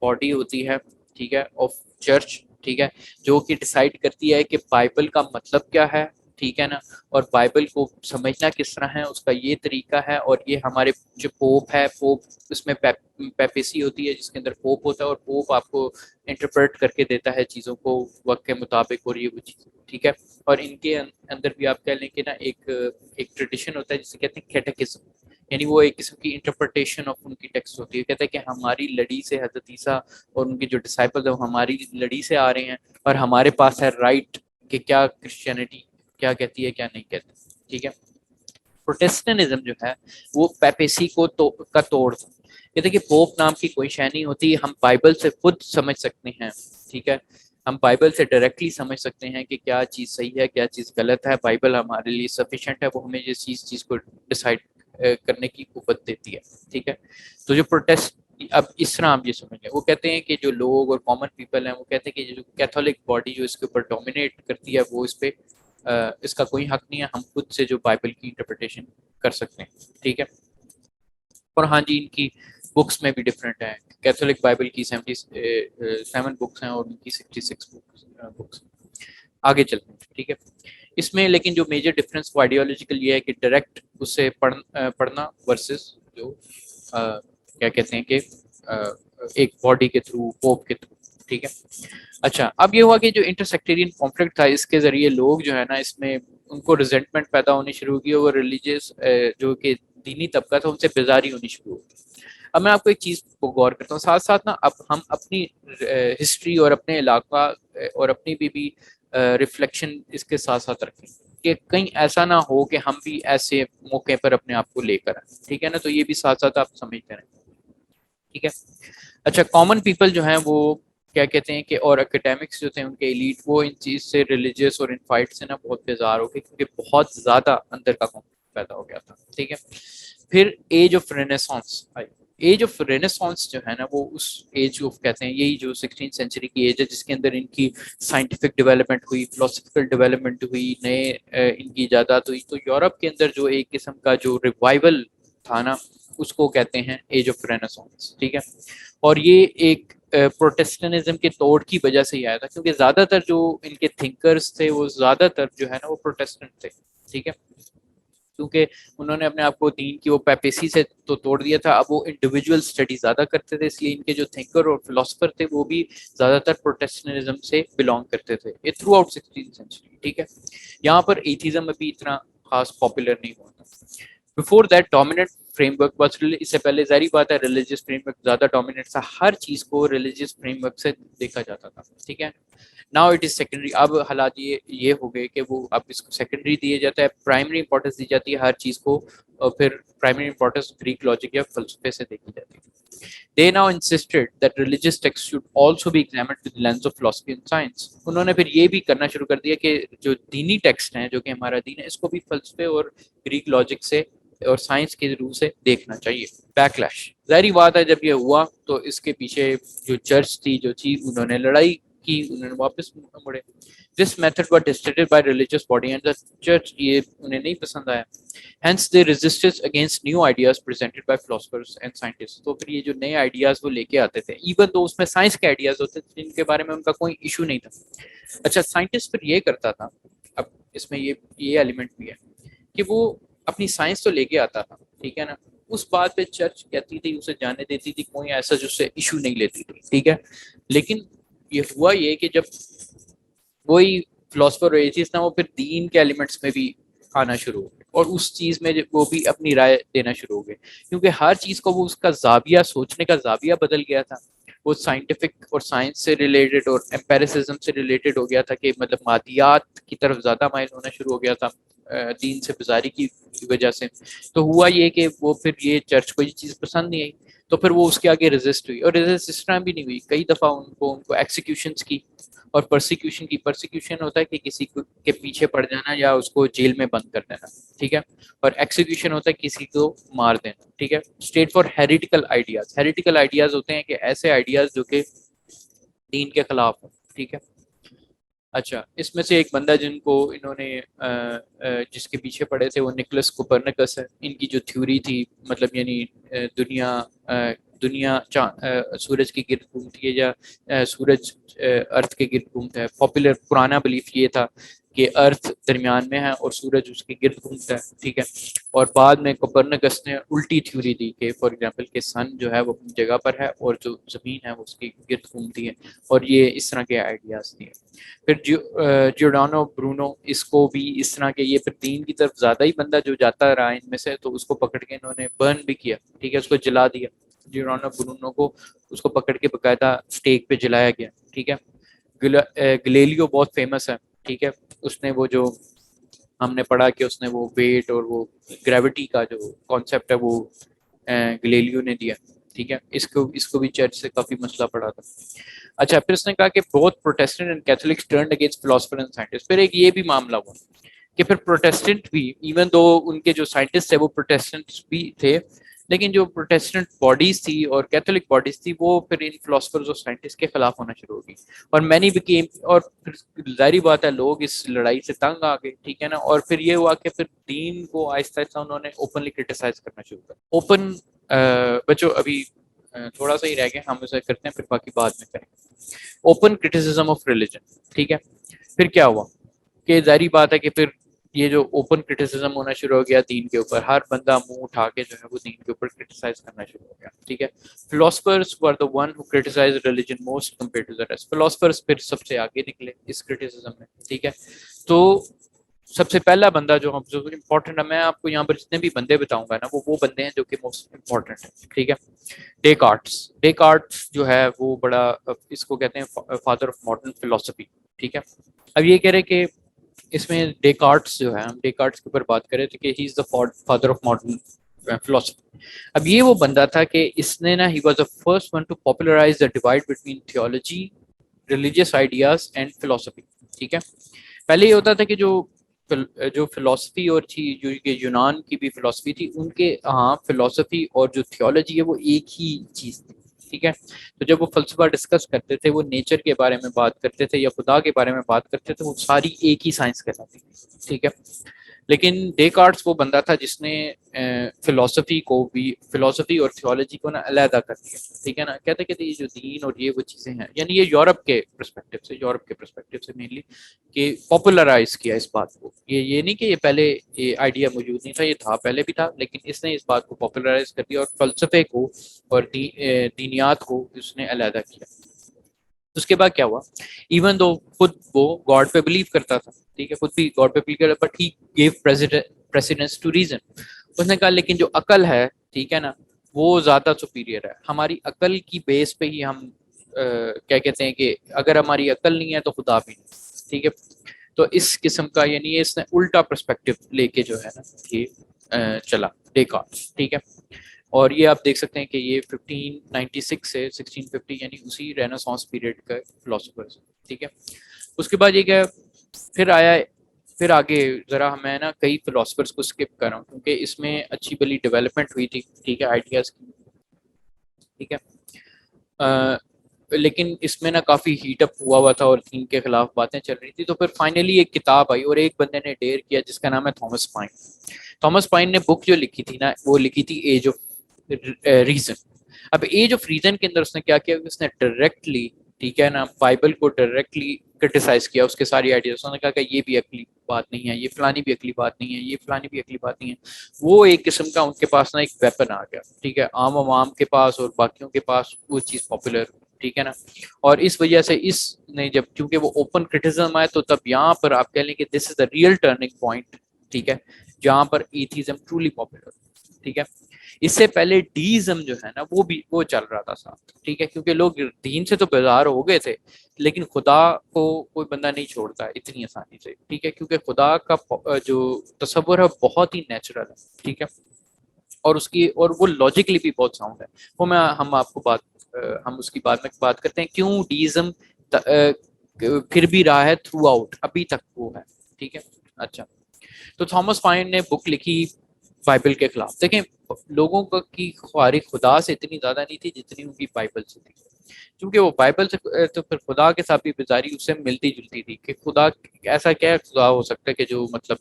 باڈی ہوتی ہے, ٹھیک ہے, آف چرچ, ٹھیک ہے, جو کہ ڈیسائیڈ کرتی ہے کہ بائبل کا مطلب کیا ہے, ٹھیک ہے نا, اور بائبل کو سمجھنا کس طرح ہے, اس کا یہ طریقہ ہے. اور یہ ہمارے جو پوپ ہے, پوپ اس میں پیپیسی ہوتی ہے جس کے اندر پوپ ہوتا ہے, اور پوپ آپ کو انٹرپریٹ کر کے دیتا ہے چیزوں کو وقت کے مطابق, اور یہ وہ چیز, ٹھیک ہے. اور ان کے اندر بھی آپ کہہ لیں کہ نا ایک ٹریڈیشن ہوتا ہے جسے کہتے ہیں کیٹیکزم, یعنی وہ ایک قسم کی انٹرپریٹیشن آف ان کی ٹیکسٹ ہوتی ہے. کہتے ہیں کہ ہماری لڑی سے حضرت عیسیٰ اور ان کے جو ڈسائپل ہیں وہ ہماری لڑی سے آ رہے ہیں, اور ہمارے پاس ہے رائٹ کہ کیا کرسچینٹی کیا کہتی ہے کیا نہیں کہتی, ٹھیک ہے. پروٹیسٹنٹزم جو ہے وہ پیپیسی کا توڑ تھا. کہتے کہ پوپ نام کی کوئی شے نہیں ہوتی, ہم بائبل سے خود سمجھ سکتے ہیں, ٹھیک ہے, ہم بائبل سے ڈائریکٹلی سمجھ سکتے ہیں کہ کیا چیز صحیح ہے کیا چیز غلط ہے. بائبل ہمارے لیے سفیشینٹ ہے, وہ ہمیں یہ چیز کو ڈیسائیڈ کرنے کی قوت دیتی ہے, ٹھیک ہے. تو جو اب اس طرح آپ یہ سمجھ لیں, وہ کہتے ہیں کہ جو لوگ اور کامن پیپل ہیں وہ کہتے ہیں کہ جو کیتھولک باڈی جو اس کے اوپر ڈومینیٹ کرتی ہے وہ اس پہ اس کا کوئی حق نہیں ہے, ہم خود سے جو بائبل کی انٹرپریٹیشن کر سکتے ہیں, ٹھیک ہے. اور ہاں جی ان کی بکس میں بھی ڈفرینٹ ہیں, کیتھولک بائبل کی 77 بکس ہیں اور ان کی 66 بکس. آگے چلتے ہیں, ٹھیک ہے. اس میں لیکن جو میجر ڈفرینس وہ آئیڈیالوجیکل یہ ہے کہ ڈائریکٹ اس سے پڑھنا ورسز جو کیا کہتے ہیں کہ ایک باڈی کے تھرو, پوپ کے تھرو, ٹھیک ہے. اچھا اب یہ ہوا کہ جو انٹر سیکٹیرین کانفلکٹ تھا اس کے ذریعے لوگ جو ہے نا اس میں ان کو ریزنٹمنٹ پیدا ہونی شروع ہوگی, اور ریلیجیس جو کہ دینی طبقہ تھا ان سے بیزاری ہونی شروع ہوگی. اب میں آپ کو ایک چیز کو غور کرتا ہوں, ساتھ ساتھ نا اب ہم اپنی ہسٹری اور اپنے علاقہ اور اپنی بھی ریفلیکشن اس کے ساتھ ساتھ رکھیں کہ کہیں ایسا نہ ہو کہ ہم بھی ایسے موقع پر اپنے آپ کو لے کر آئیں, ٹھیک ہے نا. تو یہ بھی ساتھ ساتھ آپ سمجھتے رہیں, ٹھیک ہے. اچھا کامن پیپل جو ہیں وہ کیا کہتے ہیں کہ اور اکیڈیمکس جو تھے ان کے ایلیٹ وہ ان چیز سے ریلیجیس اور ان فائٹ سے نا بہت بیزار ہو گئے کیونکہ بہت زیادہ اندر کا کانفلکٹ پیدا ہو گیا تھا. ٹھیک ہے. پھر ایج آف رینیسانس آئی. ایج آف رینیسانس جو ہے نا وہ اس ایج آف کہتے ہیں یہی جو 16 سینچری کی ایج ہے جس کے اندر ان کی سائنٹیفک ڈیولپمنٹ ہوئی, فلاسفیکل ڈیولپمنٹ ہوئی, نئے ان کی ایجادات ہوئی. تو یورپ کے اندر جو ایک قسم کا جو ریوائول تھا نا اس کو کہتے ہیں ایج آف رینیسانس. ٹھیک ہے. اور یہ ایک پروٹیسٹنزم کے توڑ کی وجہ سے ہی آیا تھا کیونکہ زیادہ تر جو ان کے تھنکرز تھے وہ زیادہ تر جو ہے نا وہ پروٹیسٹنٹ تھے. ٹھیک ہے. کیونکہ انہوں نے اپنے آپ کو دین کی وہ پیپیسی سے تو توڑ دیا تھا, اب وہ انڈیویجول اسٹڈی زیادہ کرتے تھے, اس لیے ان کے جو تھنکر اور فلاسفر تھے وہ بھی زیادہ تر پروٹیسٹنزم سے بلانگ کرتے تھے یہ تھرو آؤٹ 16 سینچری. ٹھیک ہے. یہاں پر ایتھیزم ابھی اتنا خاص پاپولر نہیں ہوا تھا. Before that dominant frame work بس, اس سے پہلے ظاہری بات ہے ریلیجیس فریم ورک زیادہ ڈومیننٹ تھا, ہر چیز کو ریلیجیس فریم ورک سے دیکھا جاتا تھا. ٹھیک ہے. Now it is secondary. اب حالات یہ ہو گئے کہ وہ اب اس کو سیکنڈری دیا جاتا ہے, پرائمری امپورٹنس دی جاتی ہے ہر چیز کو, اور پھر پرائمری امپورٹنس گریک لاجک یا فلسفے سے دیکھی جاتی ہے. They now insisted that religious texts should also be examined with the lens of philosophy and science. انہوں نے پھر یہ بھی کرنا شروع کر دیا کہ جو دینی ٹیکسٹ ہیں جو کہ ہمارا دین ہے اس کو بھی فلسفے اور گریک لاجک سے اور سائنس کے روح سے دیکھنا چاہیے. بیکلیش ظاہری بات ہے جب یہ ہوا تو اس کے پیچھے جو چرچ تھی جو چیز انہوں نے لڑائی کی انہوں نے واپس مڑے. This method was distorted by religious body and the church, یہ انہیں نہیں پسند آیا. Hence they resisted against new ideas presented by philosophers and scientists. تو پھر یہ جو نئے آئیڈیاز وہ لے کے آتے تھے ایون تو اس میں سائنس کے آئیڈیاز ہوتے تھے جن کے بارے میں ان کا کوئی ایشو نہیں تھا. اچھا سائنٹسٹ پھر یہ کرتا تھا, اب اس میں یہ ایلیمنٹ بھی ہے کہ وہ اپنی سائنس تو لے کے آتا تھا, ٹھیک ہے نا, اس بات پہ چرچ کہتی تھی اسے جانے دیتی تھی, کوئی ایسا جو سے ایشو نہیں لیتی تھی. ٹھیک ہے. لیکن یہ ہوا یہ کہ جب وہی فلاسفر اور ایتھیسٹ نا وہ پھر دین کے ایلیمنٹس میں بھی آنا شروع ہو گئے اور اس چیز میں وہ بھی اپنی رائے دینا شروع ہو گئے کیونکہ ہر چیز کو وہ اس کا زاویہ سوچنے کا زاویہ بدل گیا تھا. وہ سائنٹیفک اور سائنس سے ریلیٹڈ اور ایمپیریسزم سے ریلیٹڈ ہو گیا تھا کہ مطلب مادیات کی طرف زیادہ مائل ہونا شروع ہو گیا تھا دین سے بیزاری کی وجہ سے. تو ہوا یہ کہ وہ پھر یہ چرچ کو یہ چیز پسند نہیں آئی تو پھر وہ اس کے آگے ریزسٹ ہوئی, اور ریزسٹ اس طرح بھی نہیں ہوئی, کئی دفعہ ان کو ایکسیکیوشنز کی اور پرسیکیوشن کی. پرسیکیوشن ہوتا ہے کہ کسی کے پیچھے پڑ جانا یا اس کو جیل میں بند کر دینا, ٹھیک ہے, اور ایکسیکیوشن ہوتا ہے کسی کو مار دینا. ٹھیک ہے. اسٹیٹ فار ہیریٹیکل آئیڈیاز, ہیریٹیکل آئیڈیاز ہوتے ہیں کہ ایسے آئیڈیاز جو کہ دین کے خلاف ہوں. ٹھیک ہے. اچھا اس میں سے ایک بندہ جن کو انہوں نے جس کے پیچھے پڑے تھے وہ نکولس کوپرنیکس ہے. ان کی جو تھیوری تھی مطلب یعنی دنیا سورج کے گرد گھومتی ہے یا سورج ارتھ کے گرد گھومتا ہے. پاپولر پرانا بلیف یہ تھا کہ ارتھ درمیان میں ہے اور سورج اس کے گرد گھومتا ہے. ٹھیک ہے. اور بعد میں کوپرنیکس نے الٹی تھیوری دی کہ فار ایگزامپل کہ سن جو ہے وہ اپنی جگہ پر ہے اور جو زمین ہے وہ اس کے گرد گھومتی ہے, اور یہ اس طرح کے آئیڈیاز دیے. پھر جورڈانو برونو اس کو بھی اس طرح کے یہ پھر دین کی طرف زیادہ ہی بندہ جو جاتا رہا ان میں سے, تو اس کو پکڑ کے انہوں نے برن بھی کیا. ٹھیک ہے. اس کو جلا دیا. جورڈانو برونو کو اس کو پکڑ کے باقاعدہ اسٹیک پہ جلایا گیا. ٹھیک ہے. گلیلیو بہت فیمس ہے. ٹھیک ہے. اس نے وہ جو ہم نے پڑھا کہ اس نے وہ ویٹ اور وہ گریوٹی کا جو کانسیپٹ ہے وہ گلیلیو نے دیا. ٹھیک ہے. اس کو بھی چرچ سے کافی مسئلہ پڑا تھا. اچھا پھر اس نے کہا کہ بہت Protestant and Catholics turned against philosopher and scientist. پھر ایک یہ بھی معاملہ ہوا کہ پھر پروٹیسٹنٹ بھی ایون دو ان کے جو سائنٹسٹ تھے وہ پروٹیسٹنٹ بھی تھے, لیکن جو پروٹیسٹنٹ باڈیز تھی اور کیتھولک باڈیز تھی وہ پھر ان فلاسفرز اور سائنٹسٹ کے خلاف ہونا شروع ہو گئی, اور مینی بکیم, اور پھر ظاہری بات ہے لوگ اس لڑائی سے تنگ آ گئے. ٹھیک ہے نا. اور پھر یہ ہوا کہ پھر دین کو آہستہ آہستہ انہوں نے اوپنلی کرٹیسائز کرنا شروع کر. اوپن بچوں ابھی تھوڑا سا ہی رہ گیا, ہم اسے کرتے ہیں پھر باقی بعد میں کریں گے. Open criticism of religion. ٹھیک ہے. پھر کیا ہوا کہ ظاہری بات ہے کہ پھر یہ جو اوپن کرٹیسزم ہونا شروع ہو گیا دین کے اوپر, ہر بندہ منہ اٹھا کے جو ہے وہ دین کے اوپر کرٹیسائز کرنا شروع ہو گیا. ٹھیک ہے. philosophers were the one who criticized religion most compared to the rest. philosophers پھر سب سے آگے نکلے اس کرٹیسزم میں. ٹھیک ہے. تو سب سے پہلا بندہ جو امپورٹنٹ ہے, میں آپ کو یہاں پر جتنے بھی بندے بتاؤں گا نا وہ بندے ہیں جو کہ موسٹ امپورٹنٹ ہیں. ٹھیک ہے. ڈیکارٹس جو ہے وہ بڑا, اس کو کہتے ہیں فادر آف ماڈرن فلسفی. ٹھیک ہے. اب یہ کہہ رہے کہ اس میں ڈیکارٹس جو ہے, ہم ڈیکارٹس کے اوپر بات کریں تو کہ ہی از دا فادر آف ماڈرن فلسفی. اب یہ وہ بندہ تھا کہ اس نے نا, he was the first one to popularise the divide between theology religious ideas and philosophy. ٹھیک ہے, پہلے یہ ہوتا تھا کہ جو فلاسفی اور تھی جو کہ یونان کی بھی فلاسفی تھی, ان کے ہاں فلاسفی اور جو تھیولوجی ہے وہ ایک ہی چیز تھی. ٹھیک ہے, تو جب وہ فلسفہ ڈسکس کرتے تھے, وہ نیچر کے بارے میں بات کرتے تھے یا خدا کے بارے میں بات کرتے تھے, وہ ساری ایک ہی سائنس کہلاتی تھی. ٹھیک ہے, لیکن ڈیکارٹس وہ بندہ تھا جس نے فلاسفی اور تھیولوجی کو نا علیحدہ کر دیا. ٹھیک ہے نا, کہتے یہ جو دین اور یہ وہ چیزیں ہیں, یعنی یہ یورپ کے پرسپیکٹو سے مینلی کہ پاپولرائز کیا اس بات کو. یہ نہیں کہ یہ پہلے یہ آئیڈیا موجود نہیں تھا, یہ تھا پہلے بھی تھا, لیکن اس نے اس بات کو پاپولرائز کر دیا اور فلسفے کو اور دینیات کو اس نے علیحدہ کیا. اس کے بعد کیا ہوا, ایون دو خود وہ گاڈ پہ بلیو کرتا تھا, ٹھیک ہے, خود بھی گاڈ پہ بلیو کرتا, but he gave precedence to reason. اس نے کہا لیکن جو عقل ہے, ٹھیک ہے نا, وہ زیادہ سپیریئر ہے. ہماری عقل کی بیس پہ ہی ہم کیا کہتے ہیں کہ اگر ہماری عقل نہیں ہے تو خدا بھی نہیں. ٹھیک ہے, تو اس قسم کا یعنی اس نے الٹا پرسپیکٹو لے کے جو ہے نا یہ چلا ڈیکارٹس. ٹھیک ہے, اور یہ آپ دیکھ سکتے ہیں کہ یہ 1596 سے 1650 یعنی اسی رینیسانس پیریڈ کا فلاسفر. ٹھیک ہے, اس کے بعد یہ کیا پھر آگے ذرا میں نا کئی فلاسفرس کو اسکپ کر رہا ہوں کیونکہ اس میں اچھی بلی ڈیولپمنٹ ہوئی تھی. ٹھیک ہے, آئیڈیاز کی. ٹھیک ہے, لیکن اس میں نا کافی ہیٹ اپ ہوا تھا اور دین کے خلاف باتیں چل رہی تھی. تو پھر فائنلی ایک کتاب آئی اور ایک بندے نے ڈیئر کیا جس کا نام ہے تھامس پائن نے بک جو لکھی تھی نا, وہ لکھی تھی ایج آف ریزن. اب ایج آف ریزن کے اندر اس نے کیا کیا, اس نے ڈائریکٹلی, ٹھیک ہے نا, بائبل کو ڈائریکٹلی کرٹیسائز کیا, اس کے ساری آئیڈیاز. انہوں نے کہا کہ یہ بھی عقلی بات نہیں ہے, یہ فلانی بھی عقلی بات نہیں ہے, یہ فلانی بھی عقلی بات نہیں ہے. وہ ایک قسم کا ان کے پاس نا ایک ویپن آ گیا. ٹھیک ہے, عام عوام کے پاس اور باقیوں کے پاس وہ چیز پاپولر. ٹھیک ہے نا, اور اس وجہ سے اس نے جب کیونکہ وہ اوپن کرٹیسزم آئے تو تب یہاں پر آپ کہہ لیں کہ دس از دا ریئل ٹرننگ پوائنٹ. ٹھیک ہے, جہاں پر ایتھیزم ٹرولی پاپولر. ٹھیک ہے, اس سے پہلے ڈیزم جو ہے نا وہ چل رہا تھا ساتھ. ٹھیک ہے, کیونکہ لوگ دین سے تو بیزار ہو گئے تھے, لیکن خدا کو کوئی بندہ نہیں چھوڑتا اتنی آسانی سے. ٹھیک ہے, کیونکہ خدا کا جو تصور ہے بہت ہی نیچرل ہے. ٹھیک ہے, اور وہ لاجیکلی بھی بہت ساؤنڈ ہے. وہ ہم اس کی بعد میں بات کرتے ہیں کیوں ڈیزم پھر بھی رہا ہے تھرو آؤٹ ابھی تک وہ ہے. ٹھیک ہے, اچھا, تو تھامس پائن نے بک لکھی بائبل کے خلاف. دیکھیں لوگوں کی خواہش خدا سے اتنی زیادہ نہیں تھی جتنی ان کی بائبل سے تھی, کیونکہ وہ بائبل سے تو پھر خدا کے ساتھ بھی بیزاری اس سے ملتی جلتی تھی کہ خدا ایسا کیا خدا ہو سکتا ہے کہ جو مطلب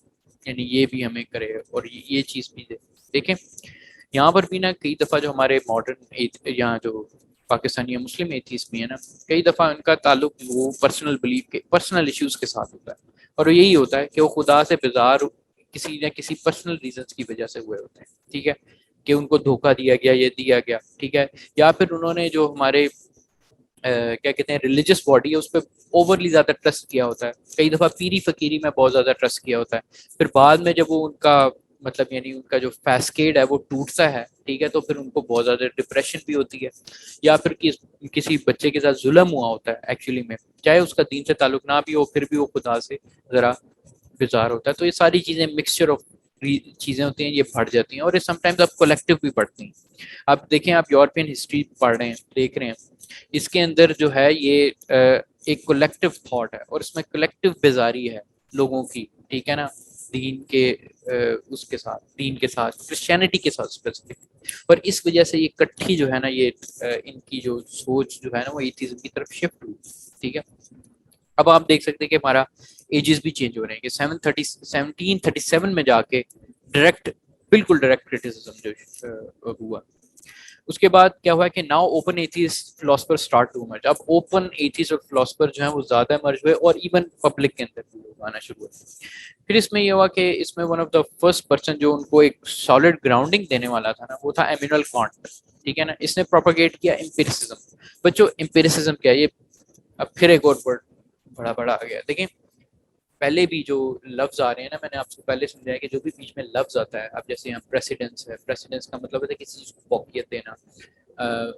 یعنی یہ بھی ہمیں کرے اور یہ چیز بھی دے. دیکھیں یہاں پر بھی نا کئی دفعہ جو ہمارے ماڈرن یہاں جو پاکستانی یا مسلم ایتھیسٹ بھی ہیں نا, کئی دفعہ ان کا تعلق وہ پرسنل بلیف کے پرسنل ایشوز کے ساتھ ہوتا ہے, اور یہی ہوتا ہے کہ وہ خدا سے بیزار کسی نہ کسی پرسنل ریزنس کی وجہ سے ہوئے ہوتے ہیں. ٹھیک ہے, کہ ان کو دھوکہ دیا گیا, یہ دیا گیا. ٹھیک ہے, یا پھر انہوں نے جو ہمارے کیا کہتے ہیں ریلیجس باڈی ہے اس پہ اوورلی زیادہ ٹرسٹ کیا ہوتا ہے. کئی دفعہ پیری فقیری میں بہت زیادہ ٹرسٹ کیا ہوتا ہے. پھر بعد میں جب وہ ان کا مطلب یعنی ان کا جو فیسکیڈ ہے وہ ٹوٹتا ہے, ٹھیک ہے, تو پھر ان کو بہت زیادہ ڈپریشن بھی ہوتی ہے, یا پھر کسی بچے کے ساتھ ظلم ہوا ہوتا ہے ایکچولی میں, چاہے اس کا دین سے تعلق نہ بھی ہو, پھر بھی وہ خدا سے ذرا بیزار ہوتا ہے. تو یہ ساری چیزیں مکسچر آف چیزیں ہوتی ہیں, یہ بڑھ جاتی ہیں, اور یہ سم ٹائمز اب کولیکٹیو بھی بڑھتی ہیں. اب دیکھیں آپ یورپین ہسٹری پڑھ رہے ہیں, دیکھ رہے ہیں, اس کے اندر جو ہے یہ ایک کولیکٹیو تھاٹ ہے, اور اس میں کولیکٹیو بیزاری ہے لوگوں کی. ٹھیک ہے نا, دین کے اس کے ساتھ, دین کے ساتھ, کرسچینٹی کے ساتھ اسپیسیفک, اور اس وجہ سے یہ کٹھی جو ہے نا یہ ان کی جو سوچ جو ہے نا وہ ایتھیزم کی طرف شفٹ ہوئی. ٹھیک ہے, اب آپ دیکھ سکتے ہیں کہ ہمارا ایجز بھی چینج ہو رہے ہیں کہ 1737 میں جا کے بالکل ڈائریکٹ کرٹیسزم جو ہوا. اس کے بعد کیا ہوا کہ now open atheist philosopher start to emerge. اب اوپن ایتھیسٹ اور فلاسفر جو ہیں وہ زیادہ ایمرج ہوئے, اور ایون پبلک کے اندر بھی لوگ آنا شروع ہوئے. پھر اس میں یہ ہوا کہ اس میں one of the first person جو ان کو ایک سالڈ گراؤنڈنگ دینے والا تھا نا, وہ تھا ایمینول کانٹ. ٹھیک ہے نا, اس نے پروپیگیٹ کیا امپیریسزم. بچوں امپیریسزم کیا ہے یہ, اب پھر ایک اور بڑا آ گیا. دیکھیں پہلے بھی جو لفظ آ رہے ہیں نا, میں نے آپ کو پہلے سمجھایا کہ جو بھی بیچ میں لفظ آتا ہے, اب جیسے یہاں پریسیڈنس ہے, پریسیڈنس کا مطلب ہے کسی چیز کو فوقیت دینا,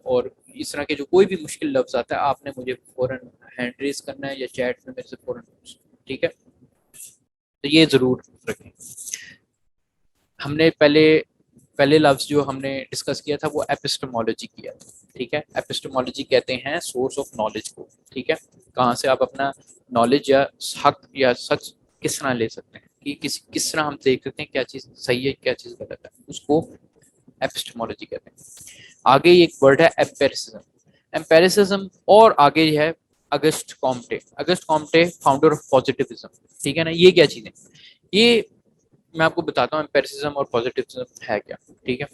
اور اس طرح کے جو کوئی بھی مشکل لفظ آتا ہے آپ نے مجھے فوراً ہینڈ ریز کرنا ہے یا چیٹ میں میرے سے فوراً پوچھنا. ٹھیک ہے, تو یہ ضرور رکھیں. ہم نے پہلے پہلے لفظ جو ہم نے ڈسکس کیا تھا وہ ایپسٹمولوجی کیا تھا، ٹھیک ہے. ایپسٹمولوجی کہتے ہیں سورس آف نالج کو، ٹھیک ہے، کہاں سے آپ اپنا نالج یا حق یا سچ کس طرح لے سکتے ہیں، کہ کس طرح ہم دیکھ سکتے ہیں کیا چیز صحیح ہے کیا چیز غلط ہے، اس کو ایپسٹمولوجی کہتے ہیں. آگے ایک ورڈ ہے ایمپیریسزم. ایمپیریسزم اور آگے ہے August Comte. August Comte founder of positivism, ٹھیک ہے نا. یہ کیا چیزیں، یہ میں آپ کو بتاتا ہوں امپیریسزم اور پازیٹیوزم ہے کیا، ٹھیک ہے.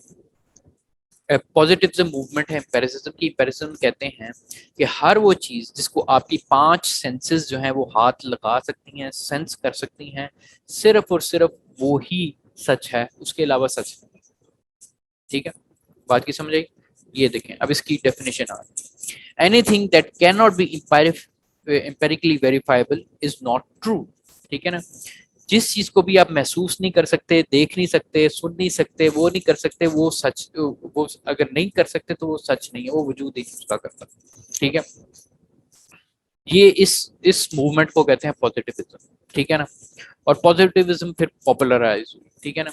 پازیٹیوزم موومنٹ ہے امپیریسزم کی. امپیریسزم کہتے ہیں کہ ہر وہ چیز جس کو آپ کی 5 سینسز جو ہیں وہ ہاتھ لگا سکتی ہیں، سینس کر سکتی ہیں، صرف اور صرف وہی سچ ہے، اس کے علاوہ سچ نہیں. ٹھیک ہے، بات کی سمجھ آئی. یہ دیکھیں اب اس کی ڈیفینیشن آ رہی ہے. Anything that can not be empirically verifiable is not true. ٹھیک ہے نا. جس چیز کو بھی آپ محسوس نہیں کر سکتے، دیکھ نہیں سکتے، سن نہیں سکتے، وہ نہیں کر سکتے، وہ سچ، وہ اگر نہیں کر سکتے تو وہ سچ نہیں ہے، وہ وجود نہیں اس کا کرتا. ٹھیک ہے. یہ اس موومنٹ کو کہتے ہیں پازیٹیوزم. ٹھیک ہے نا. اور پازیٹیوزم پھر پاپولرائز ہوئی. ٹھیک ہے نا.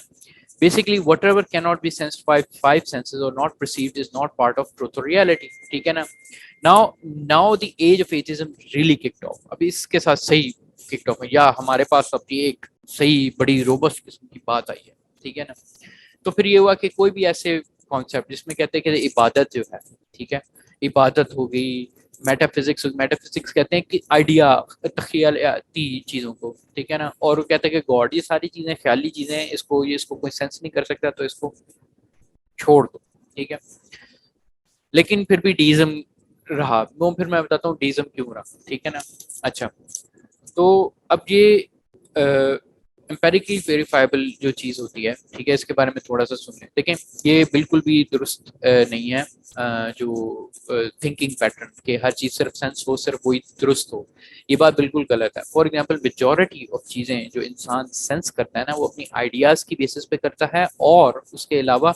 Basically, whatever cannot be sensed by 5 senses or not perceived is not part of truth or reality. ٹھیک ہے نا. Now the age of atheism really kicked off. اب اس کے ساتھ صحیح kicked off ہے، یا ہمارے پاس اپنی ایک صحیح بڑی روبسٹ قسم کی بات آئی ہے. ٹھیک ہے نا. تو پھر یہ ہوا کہ کوئی بھی ایسے کانسیپٹ جس میں کہتے ہیں کہ عبادت جو ہے، ٹھیک ہے، عبادت ہو گئی، میٹا فزکس کہتے ہیں کہ آئیڈیا، تخیلاتی چیزوں کو، ٹھیک ہے نا. اور وہ کہتے ہیں کہ گاڈ، یہ ساری چیزیں خیالی چیزیں ہیں، اس کو کوئی سینس نہیں کر سکتا تو اس کو چھوڑ دو. ٹھیک ہے. لیکن پھر بھی ڈیزم رہا. وہ پھر میں بتاتا ہوں ڈیزم کیوں رہا. ٹھیک ہے نا. اچھا، تو اب یہ امپیریکلی ویریفائبل جو چیز ہوتی ہے، ٹھیک ہے، اس کے بارے میں تھوڑا سا سن لیں. دیکھیں یہ بالکل بھی درست نہیں ہے جو تھنکنگ پیٹرن کہ ہر چیز صرف سینس ہو، صرف وہی درست ہو. یہ بات بالکل غلط ہے. فار ایگزامپل میجورٹی آف چیزیں جو انسان سینس کرتا ہے نا، وہ اپنی آئیڈیاز کی بیسس پہ کرتا ہے، اور اس کے علاوہ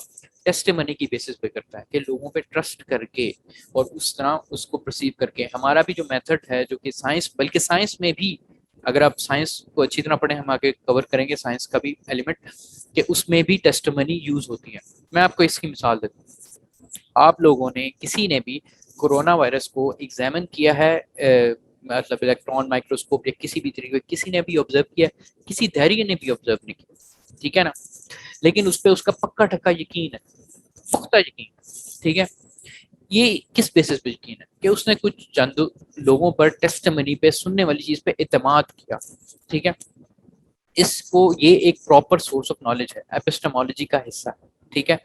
ٹیسٹیمنی کی بیسس پہ کرتا ہے، کہ لوگوں پہ ٹرسٹ کر کے اور اس طرح اس کو پرسیو کر کے. ہمارا بھی جو میتھڈ ہے جو کہ سائنس، بلکہ سائنس میں بھی اگر آپ سائنس کو اچھی طرح پڑھیں، ہم آگے کور کریں گے سائنس کا بھی ایلیمنٹ، کہ اس میں بھی ٹیسٹیمنی یوز ہوتی ہے. میں آپ کو اس کی مثال دیتا ہوں. آپ لوگوں نے کسی نے بھی کورونا وائرس کو ایگزامن کیا ہے، مطلب الیکٹران مائکروسکوپ یا کسی بھی طریقے، کسی نے بھی آبزرو کیا، کسی دھیریہ نے بھی آبزرو نہیں کیا. ٹھیک ہے نا. لیکن اس پہ اس کا پکا ٹکا یقین ہے، پختہ یقین. ٹھیک ہے. یہ کس بیسس پہ یقین ہے؟ کہ اس نے کچھ چند لوگوں پر ٹیسٹمنی پہ، سننے والی چیز پہ اعتماد کیا. ٹھیک ہے. اس کو یہ ایک پراپر سورس آف نالج ہے، ایپسٹمولوجی کا حصہ ہے. ٹھیک ہے.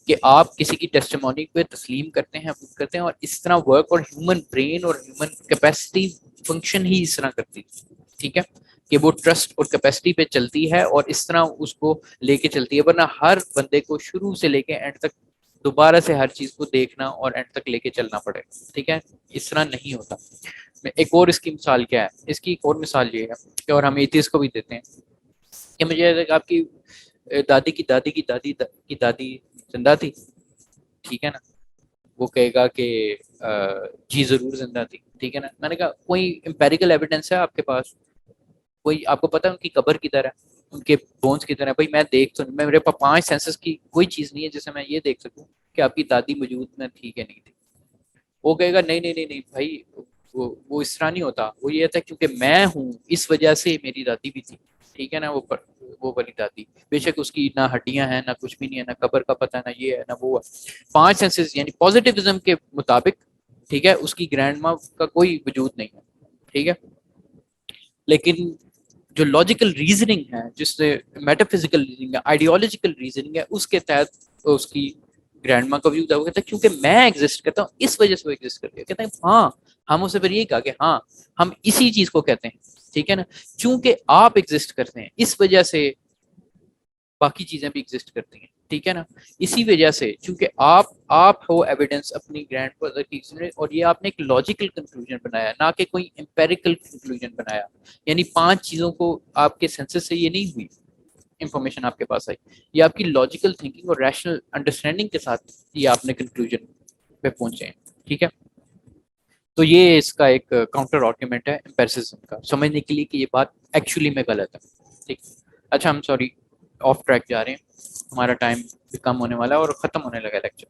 کہ آپ کسی کی ٹیسٹیمونی پہ تسلیم کرتے ہیں اور اس طرح ورک، اور ہیومن برین اور ہیومن کیپیسٹی فنکشن ہی اس طرح کرتی ہے. ٹھیک ہے. کہ وہ ٹرسٹ اور کیپیسٹی پہ چلتی ہے اور اس طرح اس کو لے کے چلتی ہے. ورنہ ہر بندے کو شروع سے لے کے اینڈ تک دوبارہ سے ہر چیز کو دیکھنا اور اینڈ تک لے کے چلنا پڑے. ٹھیک ہے. اس طرح نہیں ہوتا. ایک اور اس کی مثال کیا ہے؟ اس کی ایک اور مثال یہ ہے کہ، اور ہم ایتھیسٹ کو بھی دیتے ہیں، کہ مجھے آپ کی دادی کی دادی کی دادی کی دادی زندہ تھی. ٹھیک ہے نا. وہ کہے گا کہ جی ضرور زندہ تھی. ٹھیک ہے نا. میں نے کہا کوئی امپیریکل ایویڈنس ہے آپ کے پاس؟ کوئی آپ کو پتا ہے ان کی قبر کدھر ہے، ان کے بونس کدھر ہے؟ بھائی میں دیکھ تو، میں میرے پاس 5 سینسز کی کوئی چیز نہیں ہے جسے میں یہ دیکھ سکوں کہ آپ کی دادی موجود میں تھی کہ نہیں تھی. وہ کہے گا نہیں نہیں نہیں نہیں بھائی، وہ اس طرح نہیں ہوتا. وہ یہ تھا کیونکہ میں ہوں اس وجہ سے میری دادی بھی تھی. ٹھیک ہے نا. وہ والی دادی بے شک اس کی نہ ہڈیاں ہیں، نہ کچھ بھی نہیں ہے، نہ قبر کا پتہ، نہ یہ ہے نہ وہ ہے. 5 سینسز یعنی پازیٹیوزم کے مطابق، ٹھیک ہے، اس کی گرینڈ ماں کا کوئی وجود نہیں ہے. ٹھیک ہے. لیکن جو لاجیکل ریزننگ ہے، جس سے میٹا فزیکل ریزننگ ہے، آئیڈیالوجیکل ریزننگ ہے، اس کے تحت اس کی گرینڈ ماں کا وجود ہے. کہتا ہے کیونکہ میں ایگزسٹ کرتا ہوں اس وجہ سے وہ ایگزسٹ کرتی ہے. کہتا ہے ہاں، ہم اسے پھر یہ کہا کہ ہاں ہم اسی چیز کو کہتے ہیں. ٹھیک ہے نا. چونکہ آپ ایگزسٹ کرتے ہیں اس وجہ سے باقی چیزیں بھی ایگزسٹ کرتی ہیں. ٹھیک ہے نا. اسی وجہ سے چونکہ آپ ہو ایویڈنس اپنی گرینڈ فادر کی، اور یہ آپ نے ایک لاجیکل کنکلوژن بنایا، نہ کہ کوئی امپیریکل کنکلوژن بنایا. یعنی 5 چیزوں کو آپ کے سینسز سے یہ نہیں ہوئی انفارمیشن آپ کے پاس آئی، یہ آپ کی لاجیکل تھنکنگ اور ریشنل انڈرسٹینڈنگ کے ساتھ یہ آپ نے کنکلوژن پہ پہنچے ہیں. ٹھیک ہے. تو یہ اس کا ایک کاؤنٹر آرگومنٹ ہے امپیریسزم کا، سمجھنے کے لیے کہ یہ بات ایکچولی میں غلط ہے. ٹھیک. اچھا ہم سوری آف ٹریک جا رہے ہیں. ہمارا ٹائم بھی کم ہونے والا ہے اور ختم ہونے لگا لیکچر.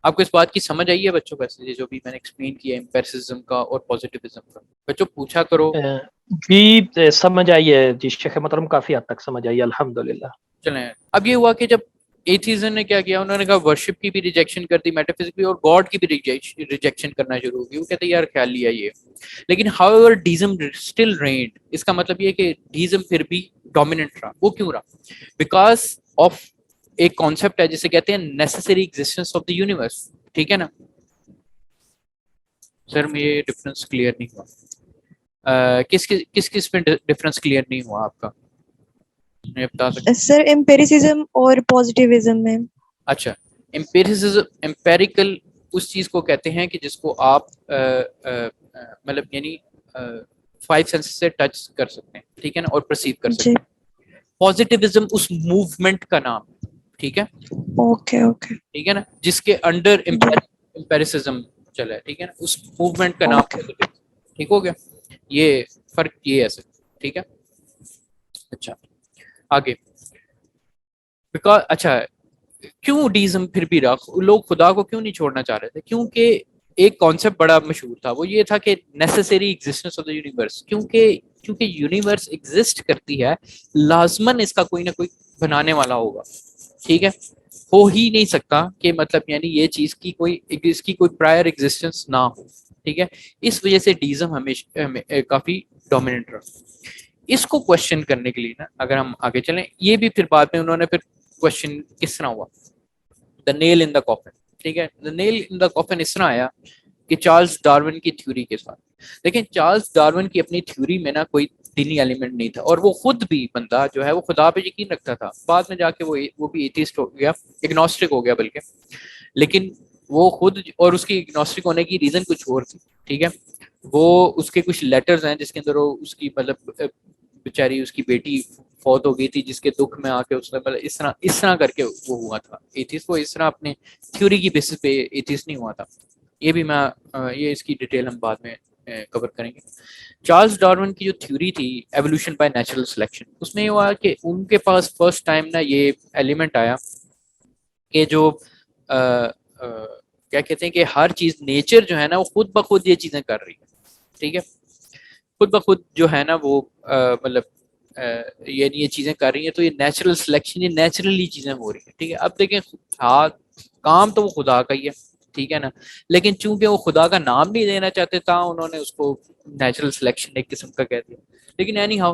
آپ کو اس بات کی سمجھ آئی ہے بچوں؟ ویسے جو بھی میں نے ایکسپلین کیا امپیرسزم کا اور پازیٹیوزم کا. بچوں پوچھا کرو. جی سمجھ آئی ہے جی شیخ محترم، کافی حد تک سمجھ آئی ہے الحمدللہ. چلیں اب یہ ہوا کہ جب ایتھیزم نے کیا کیا، انہوں نے کہا ورشپ کی بھی ریجیکشن کر دی، میٹافزک بھی، اور گاڈ کی بھی ریجیکشن کرنا شروع ہو گئی. وہ کہتے ہیں یار خیال لیا یہ. لیکن ہاؤ ایور ڈیزم اسٹل رینڈ. اس کا مطلب یہ کہ ڈیزم پھر بھی ڈومیننٹ رہا. وہ کیوں رہا؟ بیکاز آف ایک کانسیپٹ ہے جسے کہتے ہیں necessary existence of the universe. ٹھیک ہے نا سر؟ میں یہ ڈفرنس کلیئر نہیں ہوا. کس کس میں ڈفرنس کلیئر نہیں ہوا آپ کا؟ مجھے بتا سکتے سر امپیریسزم اور پازیٹیوزم میں. اچھا امپیریکل اس چیز کو کہتے ہیں کہ جس کو آپ مطلب یعنی 5 سینسز سے ٹچ کر سکتے ہیں. ٹھیک ہے نا؟ اور پرسیو کر سکتے جی ہیں. پازیٹیوزم اس موومنٹ کا نام. ٹھیک ہے اوکے اوکے ٹھیک ہے نا؟ جس کے انڈر جی امپیریسزم چلا ہے. ٹھیک ہے نا؟ اس موومنٹ کا نام اوکے. پازیٹیوزم. ٹھیک ہو گیا؟ یہ فرق یہ ہے سر. ٹھیک ہے. اچھا آگے. بیکاز اچھا کیوں ڈیزم پھر بھی رہا؟ لوگ خدا کو کیوں نہیں چھوڑنا چاہ رہے تھے؟ کیونکہ ایک کانسیپٹ بڑا مشہور تھا، وہ یہ تھا کہ necessary existence of the universe. کیونکہ یونیورس ایگزسٹ کرتی ہے، لازماً اس کا کوئی نہ کوئی بنانے والا ہوگا. ٹھیک ہے؟ ہو ہی نہیں سکتا کہ مطلب یعنی یہ چیز کی اس کی کوئی پرائر ایگزسٹنس نہ ہو. ٹھیک ہے؟ اس وجہ سے ڈیزم ہمیشہ کافی ڈومیننٹ رہا. اس کو کوشچن کرنے کے لیے نا اگر ہم آگے چلیں، یہ بھی پھر بعد میں انہوں نے پھر کوشچن کس طرح ہوا، دا نیل ان دا کافن. ٹھیک ہے؟ دا نیل ان دا کافن اس طرح آیا کہ چارلز ڈارون کی تھیوری کے ساتھ. لیکن چارلز ڈارون کی اپنی تھیوری میں نا کوئی دینی ایلیمنٹ نہیں تھا، اور وہ خود بھی بندہ جو ہے وہ خدا پہ یقین رکھتا تھا. بعد میں جا کے وہ بھی ایتھیسٹ ہو گیا، اگنوسٹک ہو گیا بلکہ. لیکن وہ خود، اور اس کی اگنوسٹک ہونے کی ریزن کچھ اور تھی. ٹھیک ہے؟ وہ اس کے کچھ لیٹرز ہیں جس کے اندر وہ اس کی مطلب بیچاری اس کی بیٹی فوت ہو گئی تھی، جس کے دکھ میں آ کے اس نے مطلب اس طرح کر کے وہ ہوا تھا ایتھیسٹ. وہ اس طرح اپنے تھیوری کی بیسس پہ ایتھیسٹ نہیں ہوا تھا. یہ بھی میں یہ اس کی ڈیٹیل ہم بعد میں کور کریں گے. چارلز ڈارون کی جو تھیوری تھی ایوولوشن بائی نیچرل سلیکشن، اس میں یہ ہوا کہ ان کے پاس فرسٹ ٹائم نا یہ ایلیمنٹ آیا کہ جو کیا کہتے ہیں کہ ہر چیز نیچر جو ہے نا وہ خود بخود یہ چیزیں کر رہی ہے. ٹھیک ہے؟ خود بخود جو ہے نا وہ مطلب یعنی یہ چیزیں کر رہی ہیں، تو یہ نیچرل سلیکشن، یہ نیچرلی چیزیں ہو رہی ہیں. ٹھیک ہے؟ اب دیکھیں کام تو وہ خدا کا ہی ہے. ٹھیک ہے نا؟ لیکن چونکہ وہ خدا کا نام نہیں دینا چاہتے تھا، انہوں نے اس کو نیچرل سلیکشن ایک قسم کا کہہ دیا. لیکن اینی ہاؤ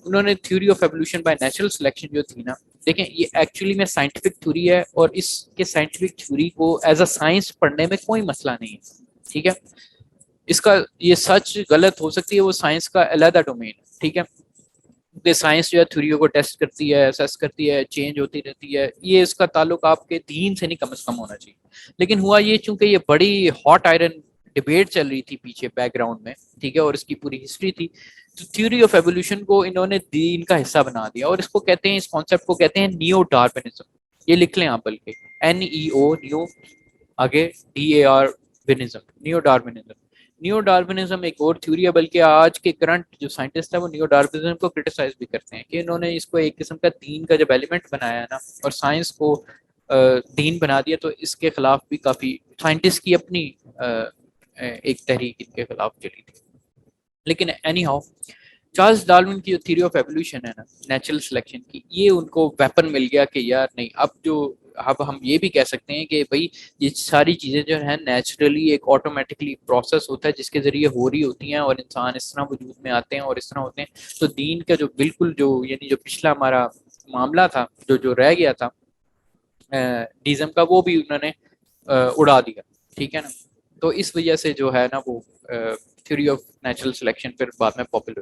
انہوں نے theory of evolution by natural selection جو تھی نا، دیکھیں یہ ایکچولی میں سائنٹیفک تھیوری ہے، اور اس کے سائنٹیفک تھیوری کو ایز اے سائنس پڑھنے میں کوئی مسئلہ نہیں ہے. ٹھیک ہے؟ اس کا یہ سچ غلط ہو سکتی ہے، وہ سائنس کا علیحدہ ڈومین ہے. ٹھیک ہے؟ کہ سائنس جو ہے تھیوریوں کو ٹیسٹ کرتی ہے، اسیس کرتی ہے، چینج ہوتی رہتی ہے. یہ اس کا تعلق آپ کے دین سے نہیں کم از کم ہونا چاہیے. لیکن ہوا یہ چونکہ یہ بڑی ہاٹ آئرن ڈیبیٹ چل رہی تھی پیچھے بیک گراؤنڈ میں. ٹھیک ہے؟ اور اس کی پوری ہسٹری تھی، تو تھیوری آف ایوولوشن کو انہوں نے دین کا حصہ بنا دیا، اور اس کو کہتے ہیں، اس کانسیپٹ کو کہتے ہیں نیو ڈارونزم. یہ لکھ لیں آپ بلکہ NEO نیو آگے DAR ونزم، نیو ڈارونزم. نیو ڈارونزم ایک اور تھیوری ہے، بلکہ آج کے کرنٹ جو سائنٹسٹ ہے وہ نیو ڈارونزم کو کرٹیسائز بھی کرتے ہیں کہ انہوں نے اس کو ایک قسم کا دین کا جب ایلیمنٹ بنایا نا اور سائنس کو دین بنا دیا، تو اس کے خلاف بھی کافی سائنٹسٹ کی اپنی ایک تحریک ان کے خلاف چلی تھی. لیکن اینی ہاؤ چارلز ڈارون کی جو تھیوری آف ایوولوشن ہے نا نیچرل سلیکشن کی، یہ ان کو ویپن مل گیا کہ یار نہیں، اب ہم یہ بھی کہہ سکتے ہیں کہ بھائی یہ ساری چیزیں جو ہیں نیچرلی ایک آٹومیٹکلی پروسیس ہوتا ہے جس کے ذریعے ہو رہی ہوتی ہیں، اور انسان اس طرح وجود میں آتے ہیں اور اس طرح ہوتے ہیں. تو دین کا جو بالکل جو یعنی جو پچھلا ہمارا معاملہ تھا جو رہ گیا تھا ڈیزم کا، وہ بھی انہوں نے اڑا دیا. ٹھیک ہے نا؟ تو اس وجہ سے جو ہے نا وہ تھیوری آف نیچرل سلیکشن پھر بعد میں پاپولر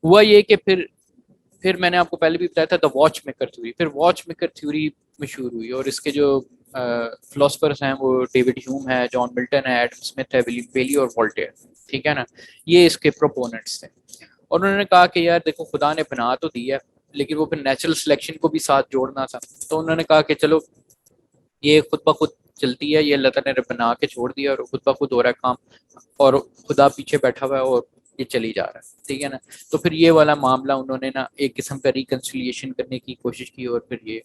ہوا. یہ کہ پھر میں نے آپ کو پہلے بھی بتایا تھا دا واچ میکر تھیوری. پھر واچ میکر تھیوری مشہور ہوئی، اور اس کے جو فلاسفرس ہیں وہ ڈیوڈ ہیوم ہے، جان ملٹن ہے، ایڈم اسمتھ ہے، ولیم بیلی اور والٹیر. ٹھیک ہے نا؟ یہ اس کے پروپوننٹس تھے. اور انہوں نے کہا کہ یار دیکھو خدا نے بنا تو دی ہے، لیکن وہ پھر نیچرل سلیکشن کو بھی ساتھ جوڑنا تھا. تو انہوں نے کہا کہ چلو یہ خود بخود چلتی ہے، یہ اللہ تعالیٰ نے بنا کے چھوڑ دیا اور خود بخود ہو رہا ہے کام، اور خدا پیچھے بیٹھا ہوا ہے اور یہ چلی جا رہا ہے، ٹھیک ہے نا. تو پھر یہ والا معاملہ انہوں نے نا ایک قسم کا ریکنسیلیشن کرنے کی کوشش کی اور پھر یہ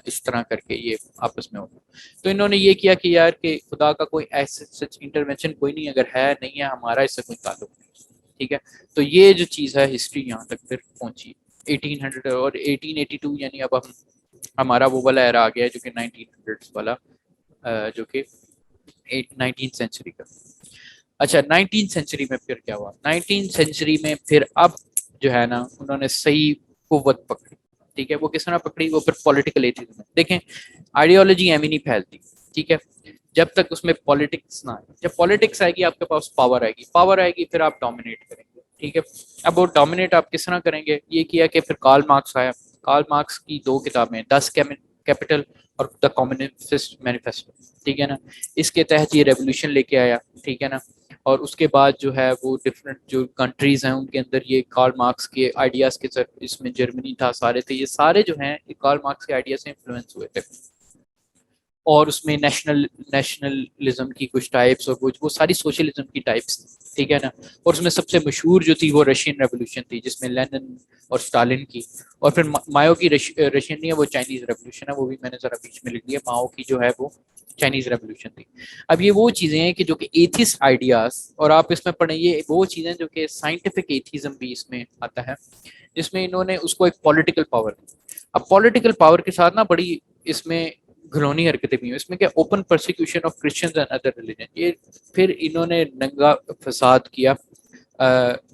اس طرح کر کے یہ آپس میں ہوگا. تو انہوں نے یہ کیا کہ یار کہ خدا کا کوئی ایسا سچ انٹرونشن کوئی نہیں، اگر ہے نہیں ہے ہمارا اس سے کوئی تعلق نہیں، ٹھیک ہے. تو یہ جو چیز ہے ہسٹری یہاں تک پھر پہنچی 1800 اور 1882، یعنی اب ہمارا وہ والا ایرا آ گیا ہے جو کہ 1900 والا، جو کہ 19 سینچری کا. اچھا 19 سینچری میں پھر کیا ہوا؟ 19 سینچری میں پھر اب جو ہے نا انہوں نے صحیح قوت پکڑی، ٹھیک ہے. وہ کس طرح پکڑی؟ وہ پھر پولیٹیکل ایتھیزم. دیکھیں آئیڈیالوجی ایمی نہیں پھیلتی، ٹھیک ہے، جب تک اس میں پالیٹکس نہ آئے. جب پالیٹکس آئے گی آپ کے پاس پاور آئے گی، پاور آئے گی پھر آپ ڈومینیٹ کریں گے، ٹھیک ہے. اب وہ ڈومینیٹ آپ کس طرح کریں گے؟ یہ کیا کہ پھر کارل مارکس آیا. کارل مارکس کی 2 کتابیں، 10 کیپٹل اور دا کمیونسٹ مینیفیسٹو، ٹھیک ہے نا. اس کے تحت یہ ریولیوشن لے کے آیا، ٹھیک ہے نا. اور اس کے بعد جو ہے وہ ڈفرینٹ جو کنٹریز ہیں ان کے اندر یہ کارل مارکس کے آئیڈیاز کے ساتھ، اس میں جرمنی تھا، سارے تھے، یہ سارے جو ہیں یہ کارل مارکس کے آئیڈیاز سے انفلوئنس ہوئے تھے. اور اس میں نیشنلزم کی کچھ ٹائپس اور وہ ساری سوشلزم کی ٹائپس، ٹھیک ہے نا. اور اس میں سب سے مشہور جو تھی وہ رشین ریولوشن تھی، جس میں لینن اور اسٹالن کی، اور پھر مایو کی رشین نہیں ہے، وہ چائنیز ریولوشن ہے، وہ بھی میں نے ذرا بیچ میں لکھ دیا. ماؤ کی جو ہے وہ چائنیز ریولوشن تھی. اب یہ وہ چیزیں ہیں کہ جو کہ ایتھسٹ آئیڈیاز، اور آپ اس میں پڑھیں یہ وہ چیزیں جو کہ سائنٹیفک ایتھیزم بھی اس میں آتا ہے، جس میں انہوں نے اس کو ایک پولیٹیکل پاور دی. اب پولیٹیکل پاور کے ساتھ نا بڑی اس میں گھلونی حرکتیں بھی ہیں. اس میں کیا open persecution of Christians and other religion, یہ پھر انہوں نے ننگا فساد کیا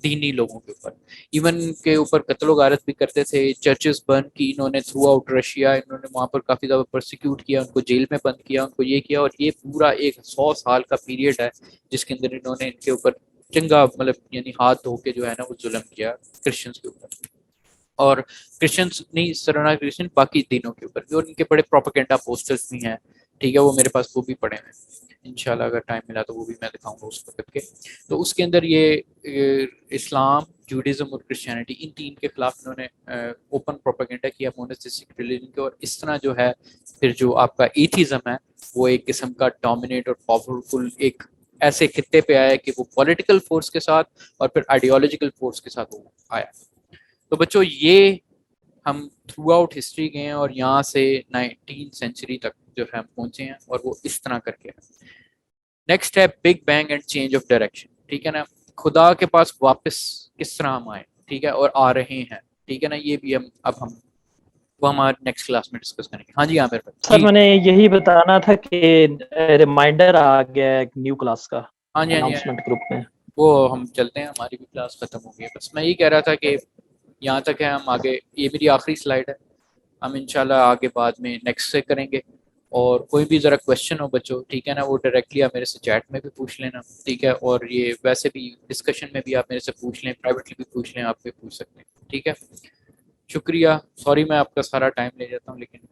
دینی لوگوں کے اوپر، ایون کے اوپر قتل و غارت بھی کرتے تھے. چرچز برن کی انہوں نے تھرو آؤٹ رشیا، انہوں نے وہاں پر کافی زیادہ پرسیکیوٹ کیا، ان کو جیل میں بند کیا، ان کو یہ کیا. اور یہ پورا ایک 100 سال کا پیریڈ ہے جس کے اندر انہوں نے ان کے اوپر چنگا مطلب یعنی ہاتھ دھو کے جو ہے نا وہ ظلم کیا کرسچنس کے اوپر، اور کرسچنس نہیں سرنا کرسچن باقی دینوں کے اوپر بھی. اور ان کے بڑے پروپیگنڈا پوسٹرز بھی ہیں، ٹھیک ہے، وہ میرے پاس وہ بھی پڑے ہیں، انشاءاللہ اگر ٹائم ملا تو وہ بھی میں دکھاؤں گا اس وقت کے. تو اس کے اندر یہ اسلام، جوڈازم اور کرسچینٹی، ان 3 کے خلاف انہوں نے اوپن پروپیگنڈا کیا مونوتھیسٹک ریلیجن کے. اور اس طرح جو ہے پھر جو آپ کا ایتھیزم ہے وہ ایک قسم کا ڈومینیٹ اور پاورفل ایک ایسے خطے پہ آیا کہ وہ پولیٹیکل فورس کے ساتھ اور پھر آئیڈیالوجیکل فورس کے ساتھ وہ آیا. تو بچوں یہ ہم تھرو آؤٹ ہسٹری گئے ہیں اور یہاں سے 19 سینچری تک جو ہے ہم پہنچے ہیں، اور وہ اس طرح کر کے. نیکسٹ ہے big bang and change of direction, ٹھیک ہے نا. خدا کے پاس واپس کس طرح ہم آئے، ٹھیک ہے، اور آ رہے ہیں، ٹھیک ہے نا. یہ بھی ہم وہ ہمارے نیکسٹ کلاس میں ڈسکس کریں گے. ہاں جی عامر بھائی. سر جی میں نے یہی بتانا تھا کہ ریمائنڈر آ گیا ہے نیو کلاس کا ہاں جی اناؤنسمنٹ گروپ میں. وہ ہم چلتے ہیں، ہماری بھی کلاس ختم ہو گئی ہے. بس میں یہ کہہ رہا تھا کہ یہاں تک ہے، ہم آگے، یہ میری آخری سلائیڈ ہے، ہم انشاءاللہ آگے بعد میں نیکسٹ سے کریں گے. اور کوئی بھی ذرا کویشچن ہو بچوں، ٹھیک ہے نا، وہ ڈائریکٹلی آپ میرے سے چیٹ میں بھی پوچھ لینا، ٹھیک ہے. اور یہ ویسے بھی ڈسکشن میں بھی آپ میرے سے پوچھ لیں، پرائیویٹلی بھی پوچھ لیں، آپ بھی پوچھ سکتے ہیں، ٹھیک ہے. شکریہ، سوری میں آپ کا سارا ٹائم لے جاتا ہوں، لیکن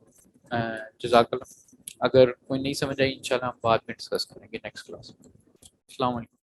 جزاک اللہ. اگر کوئی نہیں سمجھ آئی انشاءاللہ ہم بعد میں ڈسکس کریں گے نیکسٹ کلاس میں. السلام علیکم.